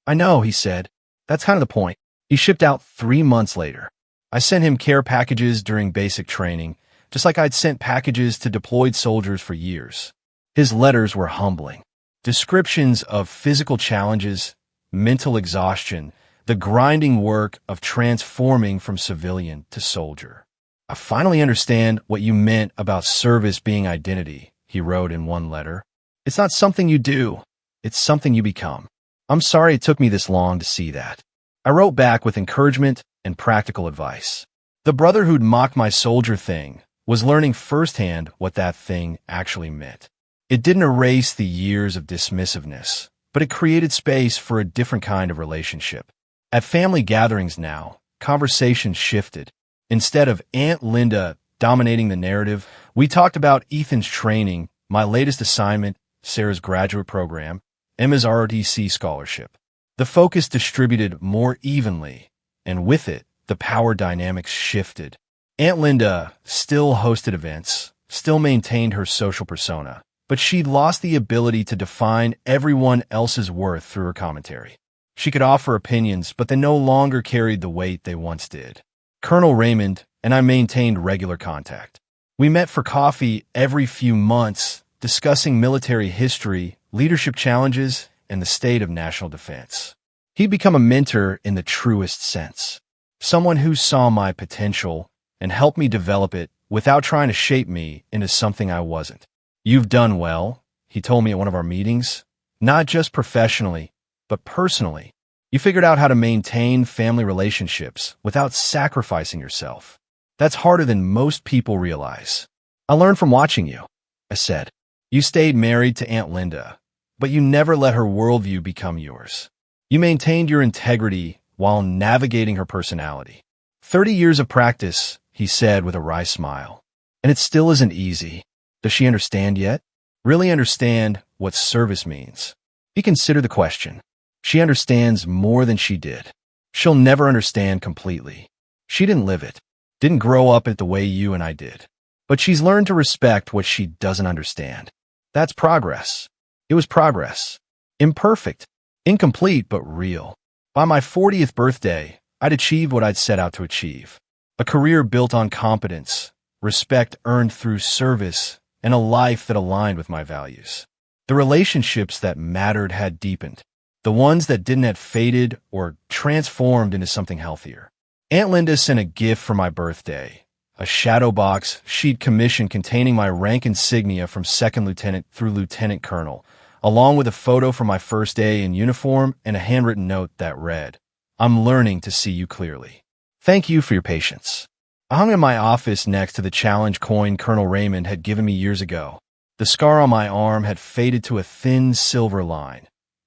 "I know," he said. "That's kind of the point." He shipped out 3 months later. I sent him care packages during basic training, just like I'd sent packages to deployed soldiers for years. His letters were humbling. Descriptions of physical challenges, mental exhaustion, the grinding work of transforming from civilian to soldier. "I finally understand what you meant about service being identity," he wrote in one letter. "It's not something you do, it's something you become. I'm sorry it took me this long to see that." I wrote back with encouragement and practical advice. The brother who'd mocked my soldier thing was learning firsthand what that thing actually meant. It didn't erase the years of dismissiveness, but it created space for a different kind of relationship. At family gatherings now, conversations shifted. Instead of Aunt Linda dominating the narrative, we talked about Ethan's training, my latest assignment, Sarah's graduate program, Emma's ROTC scholarship. The focus distributed more evenly, and with it, the power dynamics shifted. Aunt Linda still hosted events, still maintained her social persona, but she'd lost the ability to define everyone else's worth through her commentary. She could offer opinions, but they no longer carried the weight they once did. Colonel Raymond and I maintained regular contact. We met for coffee every few months, discussing military history, leadership challenges, and the state of national defense. He'd become a mentor in the truest sense, someone who saw my potential and helped me develop it without trying to shape me into something I wasn't. "You've done well," he told me at one of our meetings, "not just professionally, but personally. You figured out how to maintain family relationships without sacrificing yourself. That's harder than most people realize." "I learned from watching you," I said. "You stayed married to Aunt Linda, but you never let her worldview become yours. You maintained your integrity while navigating her personality." 30 years of practice, he said with a wry smile. "And it still isn't easy. Does she understand yet? Really understand what service means?" He considered the question. "She understands more than she did. She'll never understand completely. She didn't live it, didn't grow up it the way you and I did. But she's learned to respect what she doesn't understand. That's progress." It was progress. Imperfect, incomplete, but real. By my 40th birthday, I'd achieved what I'd set out to achieve. A career built on competence, respect earned through service, and a life that aligned with my values. The relationships that mattered had deepened. The ones that didn't had faded or transformed into something healthier. Aunt Linda sent a gift for my birthday, a shadow box sheet commission containing my rank insignia from second lieutenant through lieutenant colonel, along with a photo from my first day in uniform and a handwritten note that read, "I'm learning to see you clearly. Thank you for your patience." I hung in my office next to the challenge coin Colonel Raymond had given me years ago. The scar on my arm had faded to a thin silver line,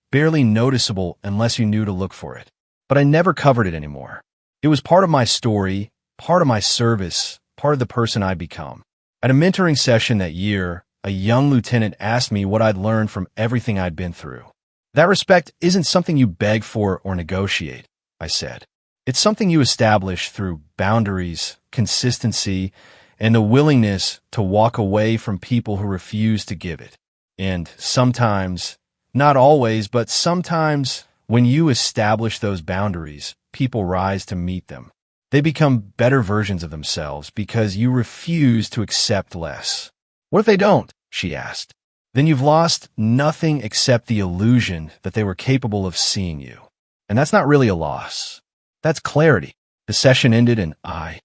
barely noticeable unless you knew to look for it. But I never covered it anymore. It was part of my story, part of my service, part of the person I'd become. At a mentoring session that year, a young lieutenant asked me what I'd learned from everything I'd been through. That respect isn't something you beg for or negotiate, I said. It's something you establish through boundaries, consistency, and the willingness to walk away from people who refuse to give it. And sometimes, not always, but sometimes, when you establish those boundaries, people rise to meet them. They become better versions of themselves because you refuse to accept less. What if they don't? She asked. Then you've lost nothing except the illusion that they were capable of seeing you. And that's not really a loss. That's clarity. The session ended and I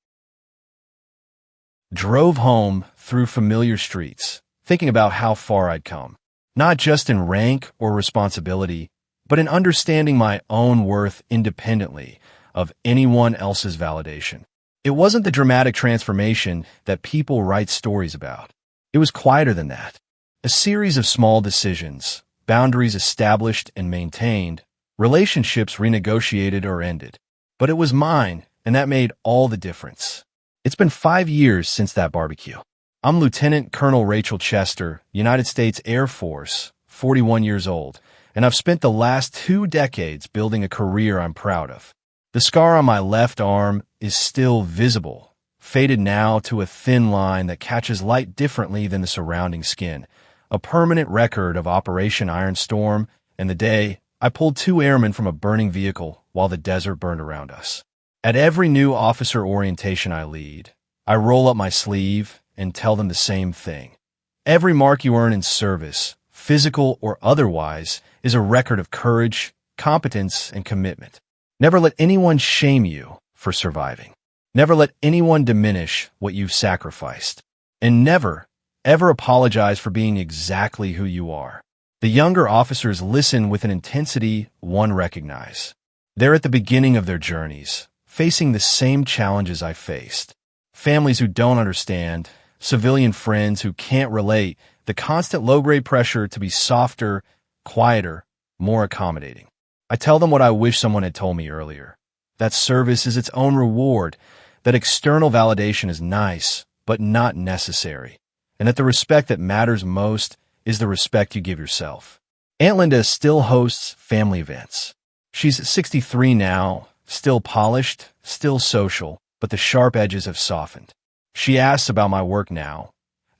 drove home through familiar streets, thinking about how far I'd come, not just in rank or responsibility, but in understanding my own worth independently of anyone else's validation. It wasn't the dramatic transformation that people write stories about. It was quieter than that. A series of small decisions, boundaries established and maintained, relationships renegotiated or ended. But it was mine, and that made all the difference. It's been 5 years since that barbecue. I'm Lieutenant Colonel Rachel Chester, United States Air Force, 41 years old, and I've spent the last 2 decades building a career I'm proud of. The scar on my left arm is still visible, faded now to a thin line that catches light differently than the surrounding skin, a permanent record of Operation Iron Storm and the day I pulled 2 airmen from a burning vehicle while the desert burned around us. At every new officer orientation I lead, I roll up my sleeve and tell them the same thing. Every mark you earn in service, physical or otherwise, is a record of courage, competence, and commitment. Never let anyone shame you for surviving. Never let anyone diminish what you've sacrificed. And never, ever apologize for being exactly who you are. The younger officers listen with an intensity one recognize. They're at the beginning of their journeys, facing the same challenges I faced. Families who don't understand, civilian friends who can't relate, the constant low-grade pressure to be softer, quieter, more accommodating. I tell them what I wish someone had told me earlier. That service is its own reward, that external validation is nice, but not necessary, and that the respect that matters most is the respect you give yourself. Aunt Linda still hosts family events. She's 63 now, still polished, still social, but the sharp edges have softened. She asks about my work now,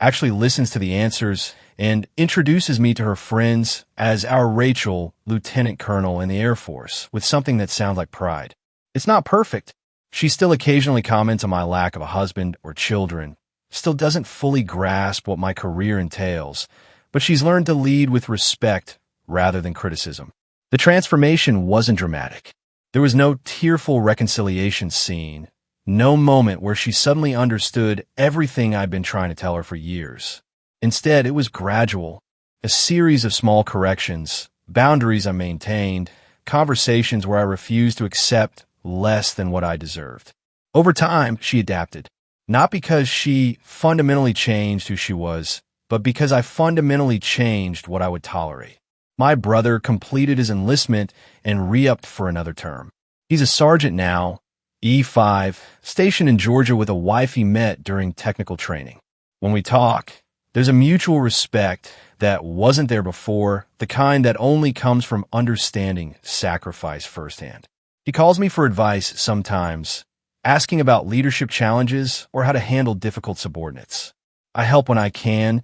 actually listens to the answers, and introduces me to her friends as our Rachel, Lieutenant Colonel in the Air Force, with something that sounds like pride. It's not perfect. She still occasionally comments on my lack of a husband or children, still doesn't fully grasp what my career entails, but she's learned to lead with respect rather than criticism. The transformation wasn't dramatic. There was no tearful reconciliation scene, no moment where she suddenly understood everything I'd been trying to tell her for years. Instead, it was gradual, a series of small corrections, boundaries I maintained, conversations where I refused to accept less than what I deserved. Over time, she adapted, not because she fundamentally changed who she was, but because I fundamentally changed what I would tolerate. My brother completed his enlistment and re-upped for another term. He's a sergeant now, E5, stationed in Georgia with a wife he met during technical training. When we talk, there's a mutual respect that wasn't there before, the kind that only comes from understanding sacrifice firsthand. He calls me for advice sometimes, asking about leadership challenges or how to handle difficult subordinates. I help when I can,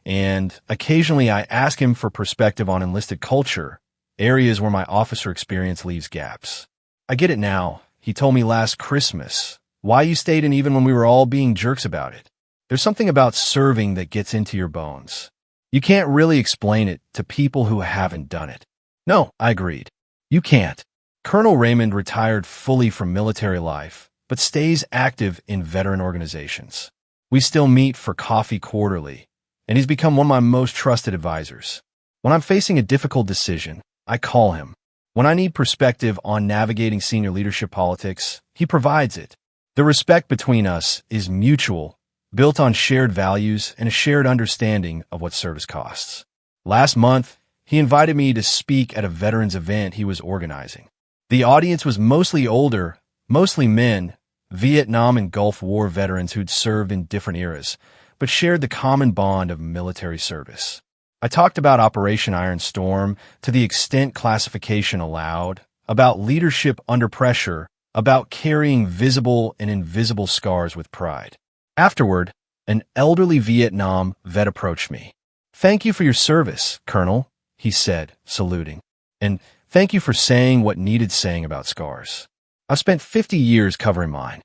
and occasionally I ask him for perspective on enlisted culture, areas where my officer experience leaves gaps. I get it now. He told me last Christmas why you stayed in even when we were all being jerks about it. There's something about serving that gets into your bones. You can't really explain it to people who haven't done it. No, I agreed. You can't. Colonel Raymond retired fully from military life, but stays active in veteran organizations. We still meet for coffee quarterly, and he's become one of my most trusted advisors. When I'm facing a difficult decision, I call him. When I need perspective on navigating senior leadership politics, he provides it. The respect between us is mutual, built on shared values and a shared understanding of what service costs. Last month, he invited me to speak at a veterans event he was organizing. The audience was mostly older, Mostly men, Vietnam and Gulf War veterans who'd served in different eras, but shared the common bond of military service. I talked about Operation Iron Storm to the extent classification allowed, about leadership under pressure, about carrying visible and invisible scars with pride. Afterward, an elderly Vietnam vet approached me. "Thank you for your service, Colonel," he said, saluting. "And thank you for saying what needed saying about scars. I've spent 50 years covering mine."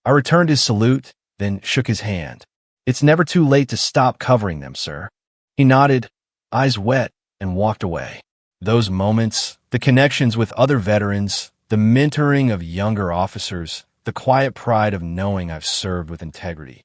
I returned his salute, then shook his hand. "It's never too late to stop covering them, sir." He nodded, eyes wet, and walked away. Those moments, the connections with other veterans, the mentoring of younger officers, the quiet pride of knowing I've served with integrity.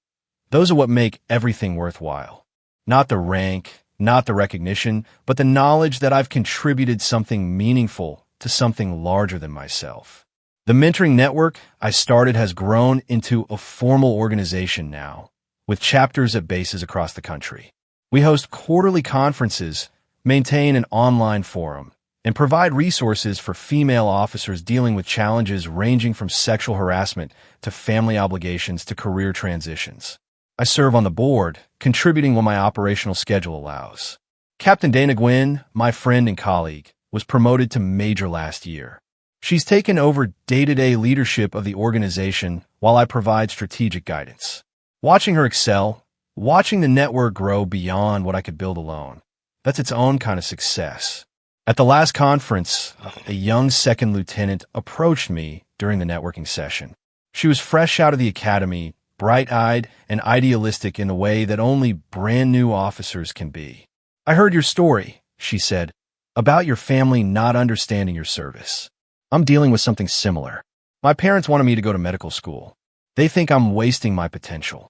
Those are what make everything worthwhile. Not the rank, not the recognition, but the knowledge that I've contributed something meaningful to something larger than myself. The mentoring network I started has grown into a formal organization now, with chapters at bases across the country. We host quarterly conferences, maintain an online forum, and provide resources for female officers dealing with challenges ranging from sexual harassment to family obligations to career transitions. I serve on the board, contributing when my operational schedule allows. Captain Dana Gwynn, my friend and colleague, was promoted to Major last year. She's taken over day-to-day leadership of the organization while I provide strategic guidance. Watching her excel, watching the network grow beyond what I could build alone, that's its own kind of success. At the last conference, a young second lieutenant approached me during the networking session. She was fresh out of the academy, bright-eyed and idealistic in the way that only brand-new officers can be. "I heard your story," she said, "about your family not understanding your service. I'm dealing with something similar. My parents wanted me to go to medical school. They think I'm wasting my potential.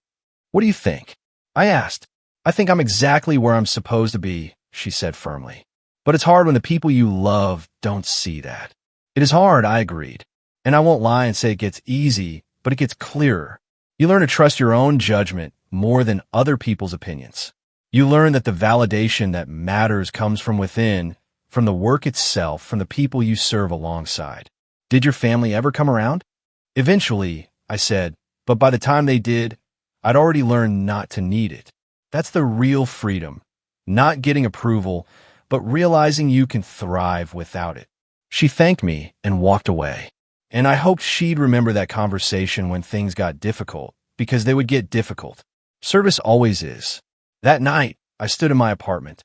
What do you think?" I asked. "I think I'm exactly where I'm supposed to be," she said firmly. "But it's hard when the people you love don't see that." "It is hard," I agreed. "And I won't lie and say it gets easy, but it gets clearer. You learn to trust your own judgment more than other people's opinions. You learn that the validation that matters comes from within, from the work itself, from the people you serve alongside." "Did your family ever come around?" "Eventually," I said, "but by the time they did, I'd already learned not to need it. That's the real freedom, not getting approval, but realizing you can thrive without it." She thanked me and walked away. And I hoped she'd remember that conversation when things got difficult, because they would get difficult. Service always is. That night, I stood in my apartment,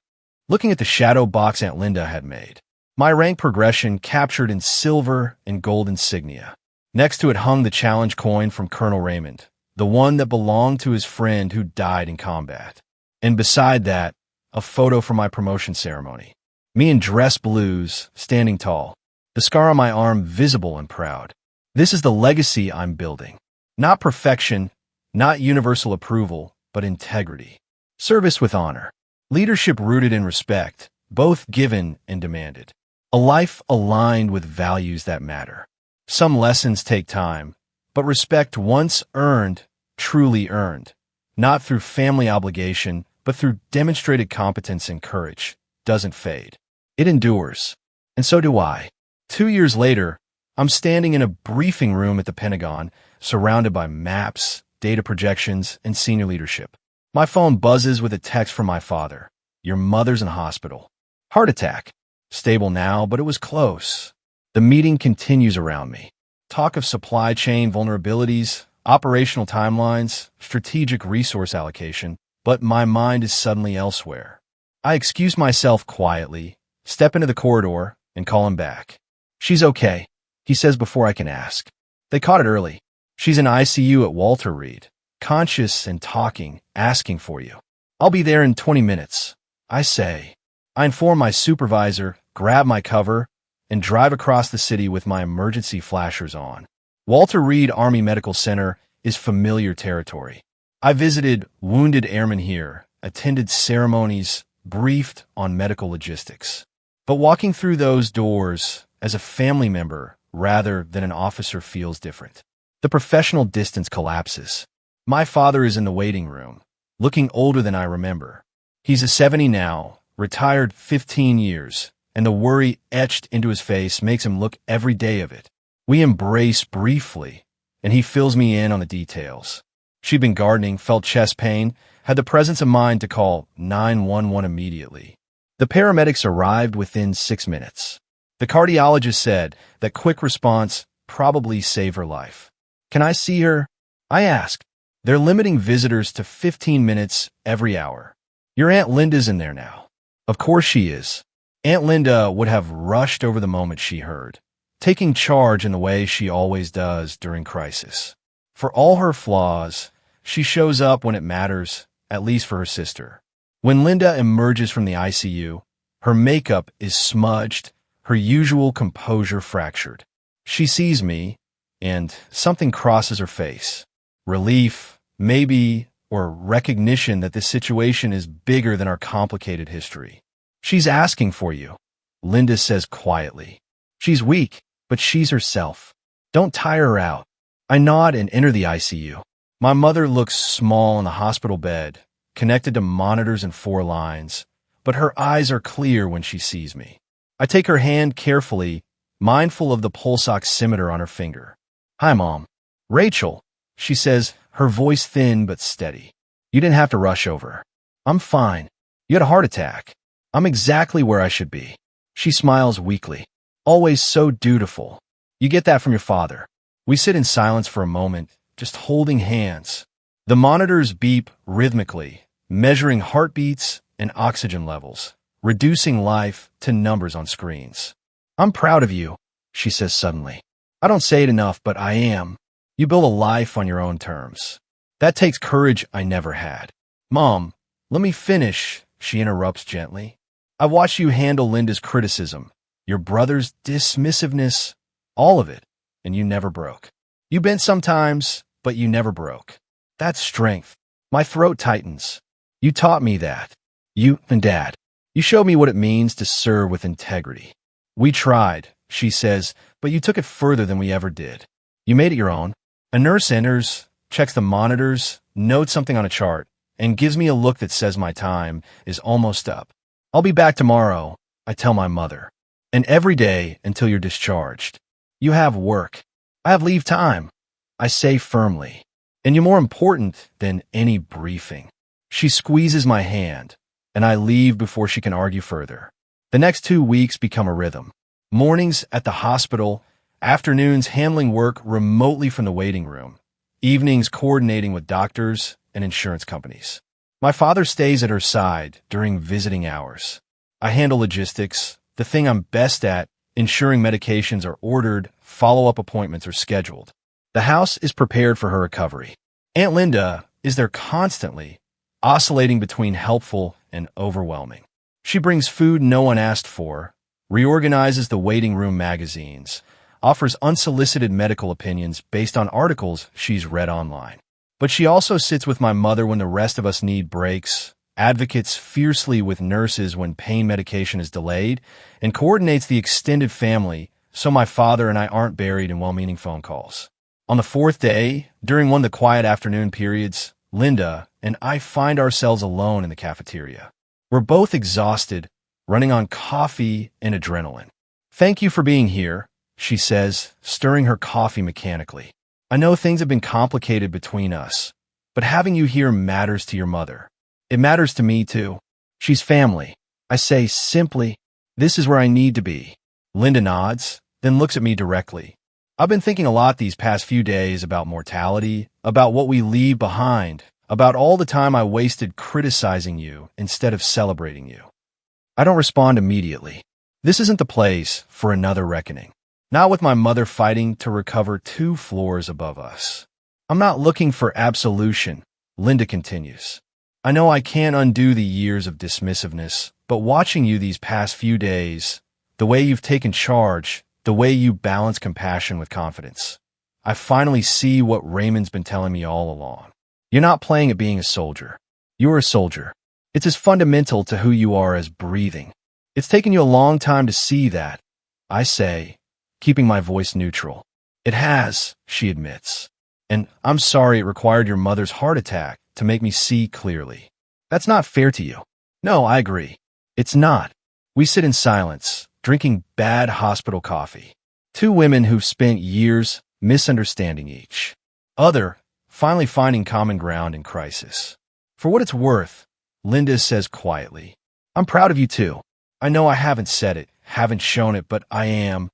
looking at the shadow box Aunt Linda had made. My rank progression captured in silver and gold insignia. Next to it hung the challenge coin from Colonel Raymond, the one that belonged to his friend who died in combat. And beside that, a photo from my promotion ceremony. Me in dress blues, standing tall. The scar on my arm visible and proud. This is the legacy I'm building. Not perfection, not universal approval, but integrity. Service with honor. Leadership rooted in respect, both given and demanded. A life aligned with values that matter. Some lessons take time, but respect once earned, truly earned. Not through family obligation, but through demonstrated competence and courage, doesn't fade. It endures. And so do I. 2 years later, I'm standing in a briefing room at the Pentagon, surrounded by maps, data projections, and senior leadership. My phone buzzes with a text from my father. "Your mother's in hospital. Heart attack. Stable now, but it was close." The meeting continues around me. Talk of supply chain vulnerabilities, operational timelines, strategic resource allocation, but my mind is suddenly elsewhere. I excuse myself quietly, step into the corridor, and call him back. "She's okay," he says before I can ask. "They caught it early. She's in ICU at Walter Reed, conscious and talking, asking for you. I'll be there in 20 minutes, I say. I inform my supervisor, grab my cover, and drive across the city with my emergency flashers on. Walter Reed Army Medical Center is familiar territory. I visited wounded airmen here, attended ceremonies, briefed on medical logistics. But walking through those doors as a family member rather than an officer feels different. The professional distance collapses. My father is in the waiting room, looking older than I remember. He's a 70 now, retired 15 years, and the worry etched into his face makes him look every day of it. We embrace briefly, and he fills me in on the details. She'd been gardening, felt chest pain, had the presence of mind to call 911 immediately. The paramedics arrived within 6 minutes. The cardiologist said that quick response probably saved her life. Can I see her? I asked. They're limiting visitors to 15 minutes every hour. Your Aunt Linda's in there now. Of course she is. Aunt Linda would have rushed over the moment she heard, taking charge in the way she always does during crisis. For all her flaws, she shows up when it matters, at least for her sister. When Linda emerges from the ICU, her makeup is smudged, her usual composure fractured. She sees me, and something crosses her face. Relief, maybe, or recognition that this situation is bigger than our complicated history. She's asking for you, Linda says quietly. She's weak, but she's herself. Don't tire her out. I nod and enter the ICU. My mother looks small in the hospital bed, connected to monitors and 4 lines, but her eyes are clear when she sees me. I take her hand carefully, mindful of the pulse oximeter on her finger. Hi, Mom. Rachel, she says, her voice thin but steady. You didn't have to rush over. I'm fine. You had a heart attack. I'm exactly where I should be. She smiles weakly. Always so dutiful. You get that from your father. We sit in silence for a moment, just holding hands. The monitors beep rhythmically, measuring heartbeats and oxygen levels, reducing life to numbers on screens. I'm proud of you, she says suddenly. I don't say it enough, but I am. You build a life on your own terms. That takes courage I never had. Mom, let me finish, she interrupts gently. I've watched you handle Linda's criticism, your brother's dismissiveness, all of it, and you never broke. You bent sometimes, but you never broke. That's strength. My throat tightens. You taught me that. You and Dad. You showed me what it means to serve with integrity. We tried, she says, but you took it further than we ever did. You made it your own. A nurse enters, checks the monitors, notes something on a chart, and gives me a look that says my time is almost up. I'll be back tomorrow, I tell my mother. And every day until you're discharged. You have work. I have leave time, I say firmly. And you're more important than any briefing. She squeezes my hand, and I leave before she can argue further. The next 2 weeks become a rhythm. Mornings at the hospital, afternoons handling work remotely from the waiting room, evenings coordinating with doctors and insurance companies. My father stays at her side during visiting hours. I handle logistics, the thing I'm best at, ensuring medications are ordered, follow-up appointments are scheduled. The house is prepared for her recovery. Aunt Linda is there constantly, oscillating between helpful and overwhelming. She brings food no one asked for, reorganizes the waiting room magazines, offers unsolicited medical opinions based on articles she's read online. But she also sits with my mother when the rest of us need breaks, advocates fiercely with nurses when pain medication is delayed, and coordinates the extended family so my father and I aren't buried in well-meaning phone calls. On the 4th day, during one of the quiet afternoon periods, Linda and I find ourselves alone in the cafeteria. We're both exhausted, running on coffee and adrenaline. Thank you for being here, she says, stirring her coffee mechanically. I know things have been complicated between us, but having you here matters to your mother. It matters to me, too. She's family. I say simply, this is where I need to be. Linda nods, then looks at me directly. I've been thinking a lot these past few days about mortality, about what we leave behind, about all the time I wasted criticizing you instead of celebrating you. I don't respond immediately. This isn't the place for another reckoning. Not with my mother fighting to recover 2 floors above us. I'm not looking for absolution, Linda continues. I know I can't undo the years of dismissiveness, but watching you these past few days, the way you've taken charge, the way you balance compassion with confidence, I finally see what Raymond's been telling me all along. You're not playing at being a soldier. You're a soldier. It's as fundamental to who you are as breathing. It's taken you a long time to see that, I say, keeping my voice neutral. It has, she admits. And I'm sorry it required your mother's heart attack to make me see clearly. That's not fair to you. No, I agree. It's not. We sit in silence, drinking bad hospital coffee. Two women who've spent years misunderstanding each other, finally finding common ground in crisis. For what it's worth, Linda says quietly, I'm proud of you too. I know I haven't said it, haven't shown it, but I am.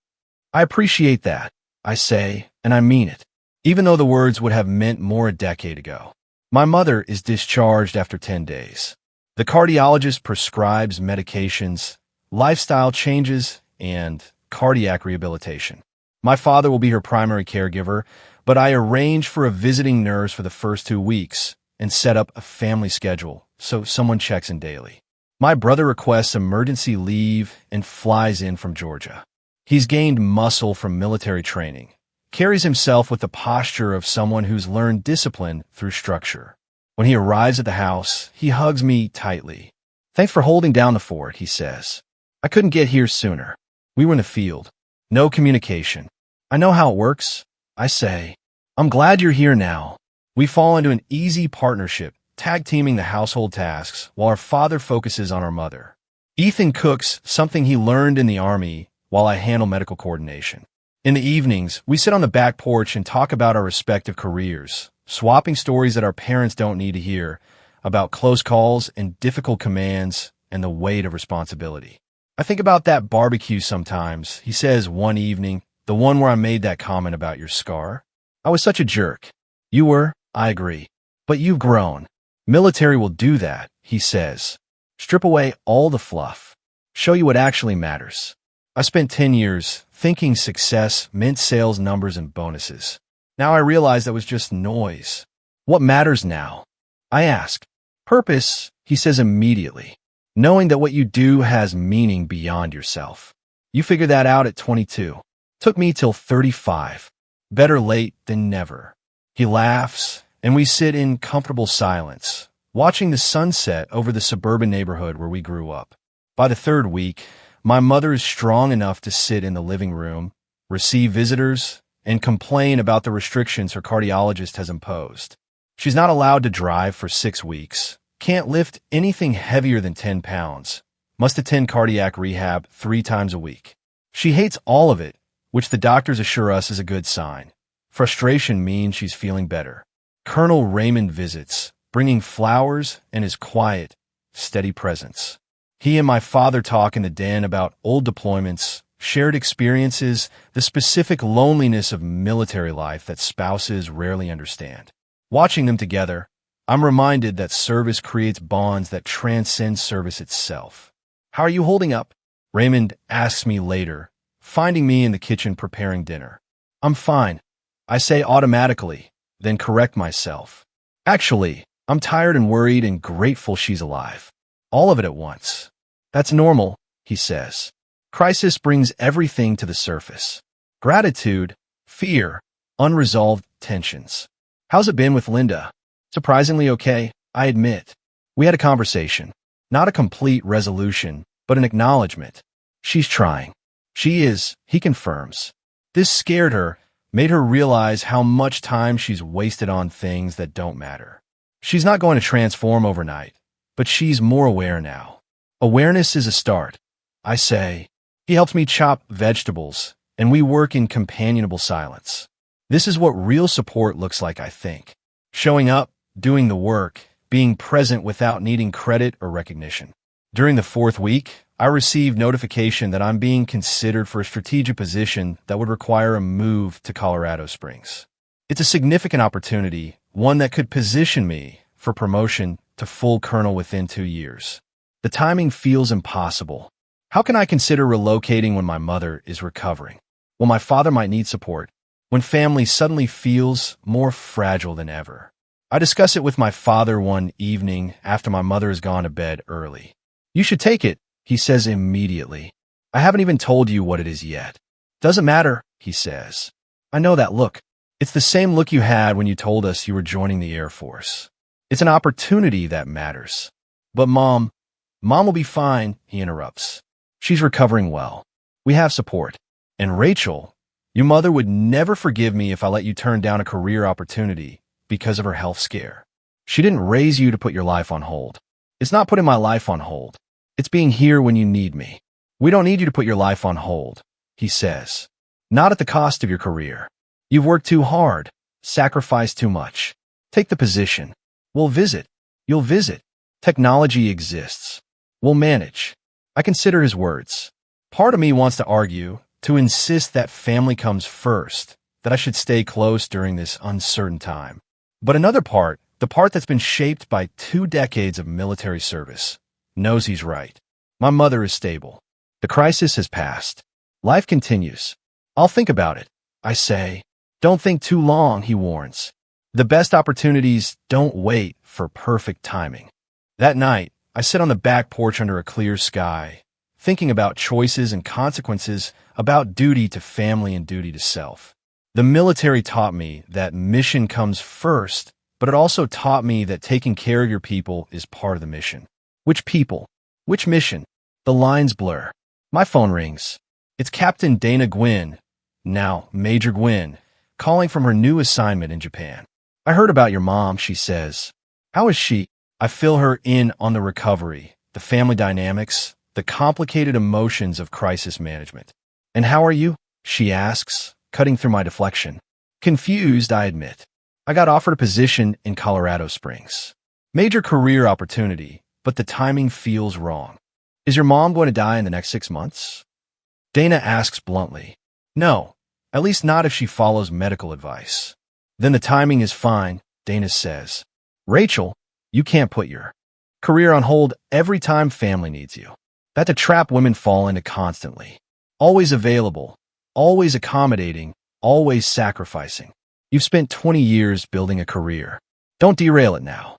I appreciate that, I say, and I mean it, even though the words would have meant more a decade ago. My mother is discharged after 10 days. The cardiologist prescribes medications, lifestyle changes, and cardiac rehabilitation. My father will be her primary caregiver, but I arrange for a visiting nurse for the first 2 weeks and set up a family schedule so someone checks in daily. My brother requests emergency leave and flies in from Georgia. He's gained muscle from military training, carries himself with the posture of someone who's learned discipline through structure. When he arrives at the house, he hugs me tightly. Thanks for holding down the fort, he says. I couldn't get here sooner. We were in the field. No communication. I know how it works, I say. I'm glad you're here now. We fall into an easy partnership, tag-teaming the household tasks while our father focuses on our mother. Ethan cooks, something he learned in the Army, while I handle medical coordination. In the evenings, we sit on the back porch and talk about our respective careers, swapping stories that our parents don't need to hear, about close calls and difficult commands and the weight of responsibility. I think about that barbecue sometimes, he says one evening, the one where I made that comment about your scar. I was such a jerk. You were, I agree. But you've grown. Military will do that, he says. Strip away all the fluff. Show you what actually matters. I spent 10 years thinking success meant sales numbers and bonuses. Now I realize that was just noise. What matters now? I ask. Purpose, he says immediately. Knowing that what you do has meaning beyond yourself. You figure that out at 22. Took me till 35. Better late than never. He laughs, and we sit in comfortable silence, watching the sunset over the suburban neighborhood where we grew up. By the 3rd week, my mother is strong enough to sit in the living room, receive visitors, and complain about the restrictions her cardiologist has imposed. She's not allowed to drive for 6 weeks, can't lift anything heavier than 10 pounds, must attend cardiac rehab 3 times a week. She hates all of it, which the doctors assure us is a good sign. Frustration means she's feeling better. Colonel Raymond visits, bringing flowers and his quiet, steady presence. He and my father talk in the den about old deployments, shared experiences, the specific loneliness of military life that spouses rarely understand. Watching them together, I'm reminded that service creates bonds that transcend service itself. How are you holding up? Raymond asks me later, finding me in the kitchen preparing dinner. I'm fine, I say automatically, then correct myself. Actually, I'm tired and worried and grateful she's alive. All of it at once. That's normal, he says. Crisis brings everything to the surface. Gratitude, fear, unresolved tensions. How's it been with Linda? Surprisingly okay, I admit. We had a conversation. Not a complete resolution, but an acknowledgement. She's trying. She is, he confirms. This scared her, made her realize how much time she's wasted on things that don't matter. She's not going to transform overnight, but she's more aware now. Awareness is a start, I say. He helps me chop vegetables, and we work in companionable silence. This is what real support looks like, I think. Showing up, doing the work, being present without needing credit or recognition. During the 4th week, I received notification that I'm being considered for a strategic position that would require a move to Colorado Springs. It's a significant opportunity, one that could position me for promotion to full colonel within 2 years. The timing feels impossible. How can I consider relocating when my mother is recovering? When my father might need support? When family suddenly feels more fragile than ever? I discuss it with my father one evening after my mother has gone to bed early. You should take it, he says immediately. I haven't even told you what it is yet. Doesn't matter, he says. I know that look. It's the same look you had when you told us you were joining the Air Force. It's an opportunity that matters. But Mom will be fine, he interrupts. She's recovering well. We have support. And Rachel, your mother would never forgive me if I let you turn down a career opportunity because of her health scare. She didn't raise you to put your life on hold. It's not putting my life on hold. It's being here when you need me. We don't need you to put your life on hold, he says. not at the cost of your career. You've worked too hard, sacrificed too much. Take the position. We'll visit. You'll visit. Technology exists. We'll manage. I consider his words. Part of me wants to argue, to insist that family comes first, that I should stay close during this uncertain time. But another part, the part that's been shaped by 2 decades of military service, knows he's right. My mother is stable. The crisis has passed. Life continues. I'll think about it, I say. Don't think too long, he warns. The best opportunities don't wait for perfect timing. That night, I sit on the back porch under a clear sky, thinking about choices and consequences, about duty to family and duty to self. The military taught me that mission comes first, but it also taught me that taking care of your people is part of the mission. Which people? Which mission? The lines blur. My phone rings. It's Captain Dana Gwynn, now Major Gwynn, calling from her new assignment in Japan. I heard about your mom, she says. How is she? I fill her in on the recovery, the family dynamics, the complicated emotions of crisis management. And how are you? She asks, cutting through my deflection. Confused, I admit. I got offered a position in Colorado Springs. Major career opportunity, but the timing feels wrong. Is your mom going to die in the next 6 months? Dana asks bluntly. No, at least not if she follows medical advice. Then the timing is fine, Dana says. Rachel, you can't put your career on hold every time family needs you. That's a trap women fall into constantly. Always available, always accommodating, always sacrificing. You've spent 20 years building a career. Don't derail it now.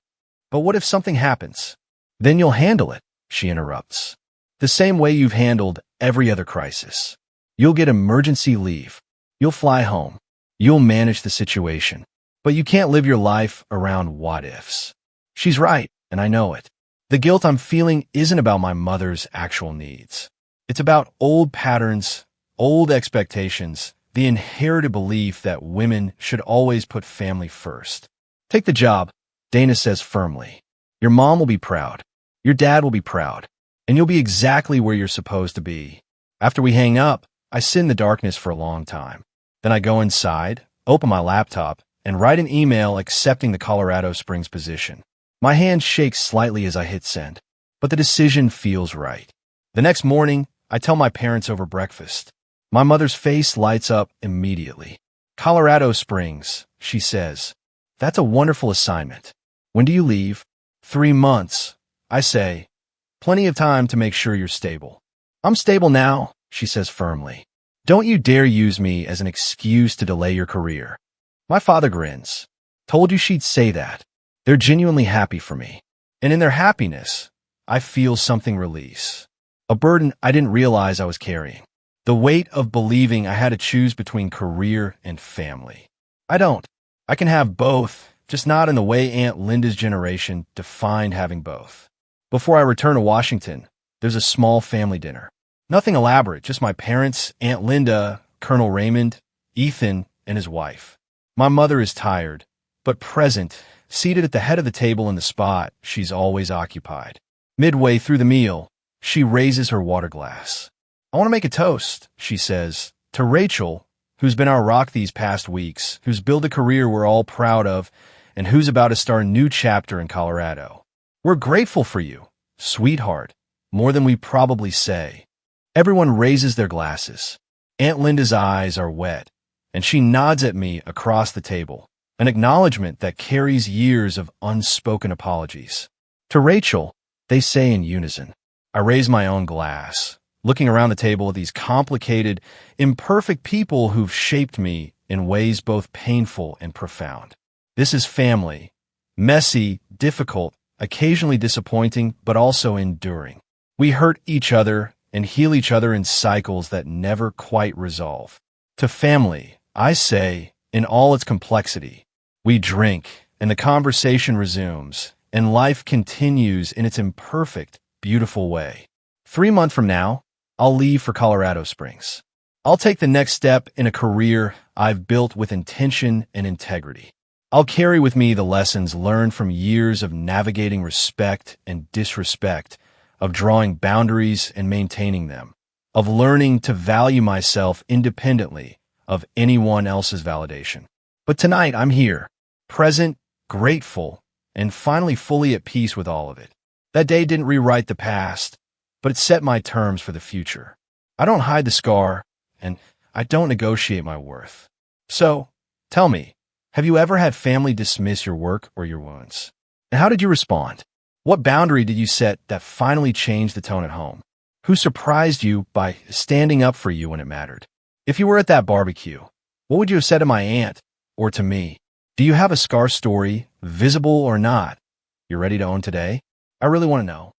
But what if something happens? Then you'll handle it, she interrupts. The same way you've handled every other crisis. You'll get emergency leave. You'll fly home. You'll manage the situation. But you can't live your life around what-ifs. She's right, and I know it. The guilt I'm feeling isn't about my mother's actual needs. It's about old patterns, old expectations, the inherited belief that women should always put family first. Take the job, Dana says firmly. Your mom will be proud. Your dad will be proud. And you'll be exactly where you're supposed to be. After we hang up, I sit in the darkness for a long time. Then I go inside, open my laptop, and write an email accepting the Colorado Springs position. My hand shakes slightly as I hit send, but the decision feels right. The next morning, I tell my parents over breakfast. My mother's face lights up immediately. Colorado Springs, she says. That's a wonderful assignment. When do you leave? 3 months, I say. Plenty of time to make sure you're stable. I'm stable now, she says firmly. Don't you dare use me as an excuse to delay your career. My father grins. Told you she'd say that. They're genuinely happy for me. And in their happiness, I feel something release. A burden I didn't realize I was carrying. The weight of believing I had to choose between career and family. I don't. I can have both, just not in the way Aunt Linda's generation defined having both. Before I return to Washington, there's a small family dinner. Nothing elaborate, just my parents, Aunt Linda, Colonel Raymond, Ethan, and his wife. My mother is tired, but present, seated at the head of the table in the spot she's always occupied. Midway through the meal, she raises her water glass. I want to make a toast, she says, to Rachel, who's been our rock these past weeks, who's built a career we're all proud of, and who's about to start a new chapter in Colorado. We're grateful for you, sweetheart, more than we probably say. Everyone raises their glasses. Aunt Linda's eyes are wet, and she nods at me across the table, an acknowledgement that carries years of unspoken apologies. To Rachel, they say in unison. I raise my own glass, looking around the table at these complicated, imperfect people who've shaped me in ways both painful and profound. This is family. Messy, difficult, occasionally disappointing, but also enduring. We hurt each other and heal each other in cycles that never quite resolve. To family, I say, in all its complexity, we drink, and the conversation resumes, and life continues in its imperfect, beautiful way. 3 months from now, I'll leave for Colorado Springs. I'll take the next step in a career I've built with intention and integrity. I'll carry with me the lessons learned from years of navigating respect and disrespect, of drawing boundaries and maintaining them, of learning to value myself independently of anyone else's validation. But tonight, I'm here, present, grateful, and finally fully at peace with all of it. That day didn't rewrite the past, but it set my terms for the future. I don't hide the scar, and I don't negotiate my worth. So, tell me, have you ever had family dismiss your work or your wounds? And how did you respond? What boundary did you set that finally changed the tone at home? Who surprised you by standing up for you when it mattered? If you were at that barbecue, what would you have said to my aunt or to me? Do you have a scar story, visible or not, you're ready to own today? I really want to know.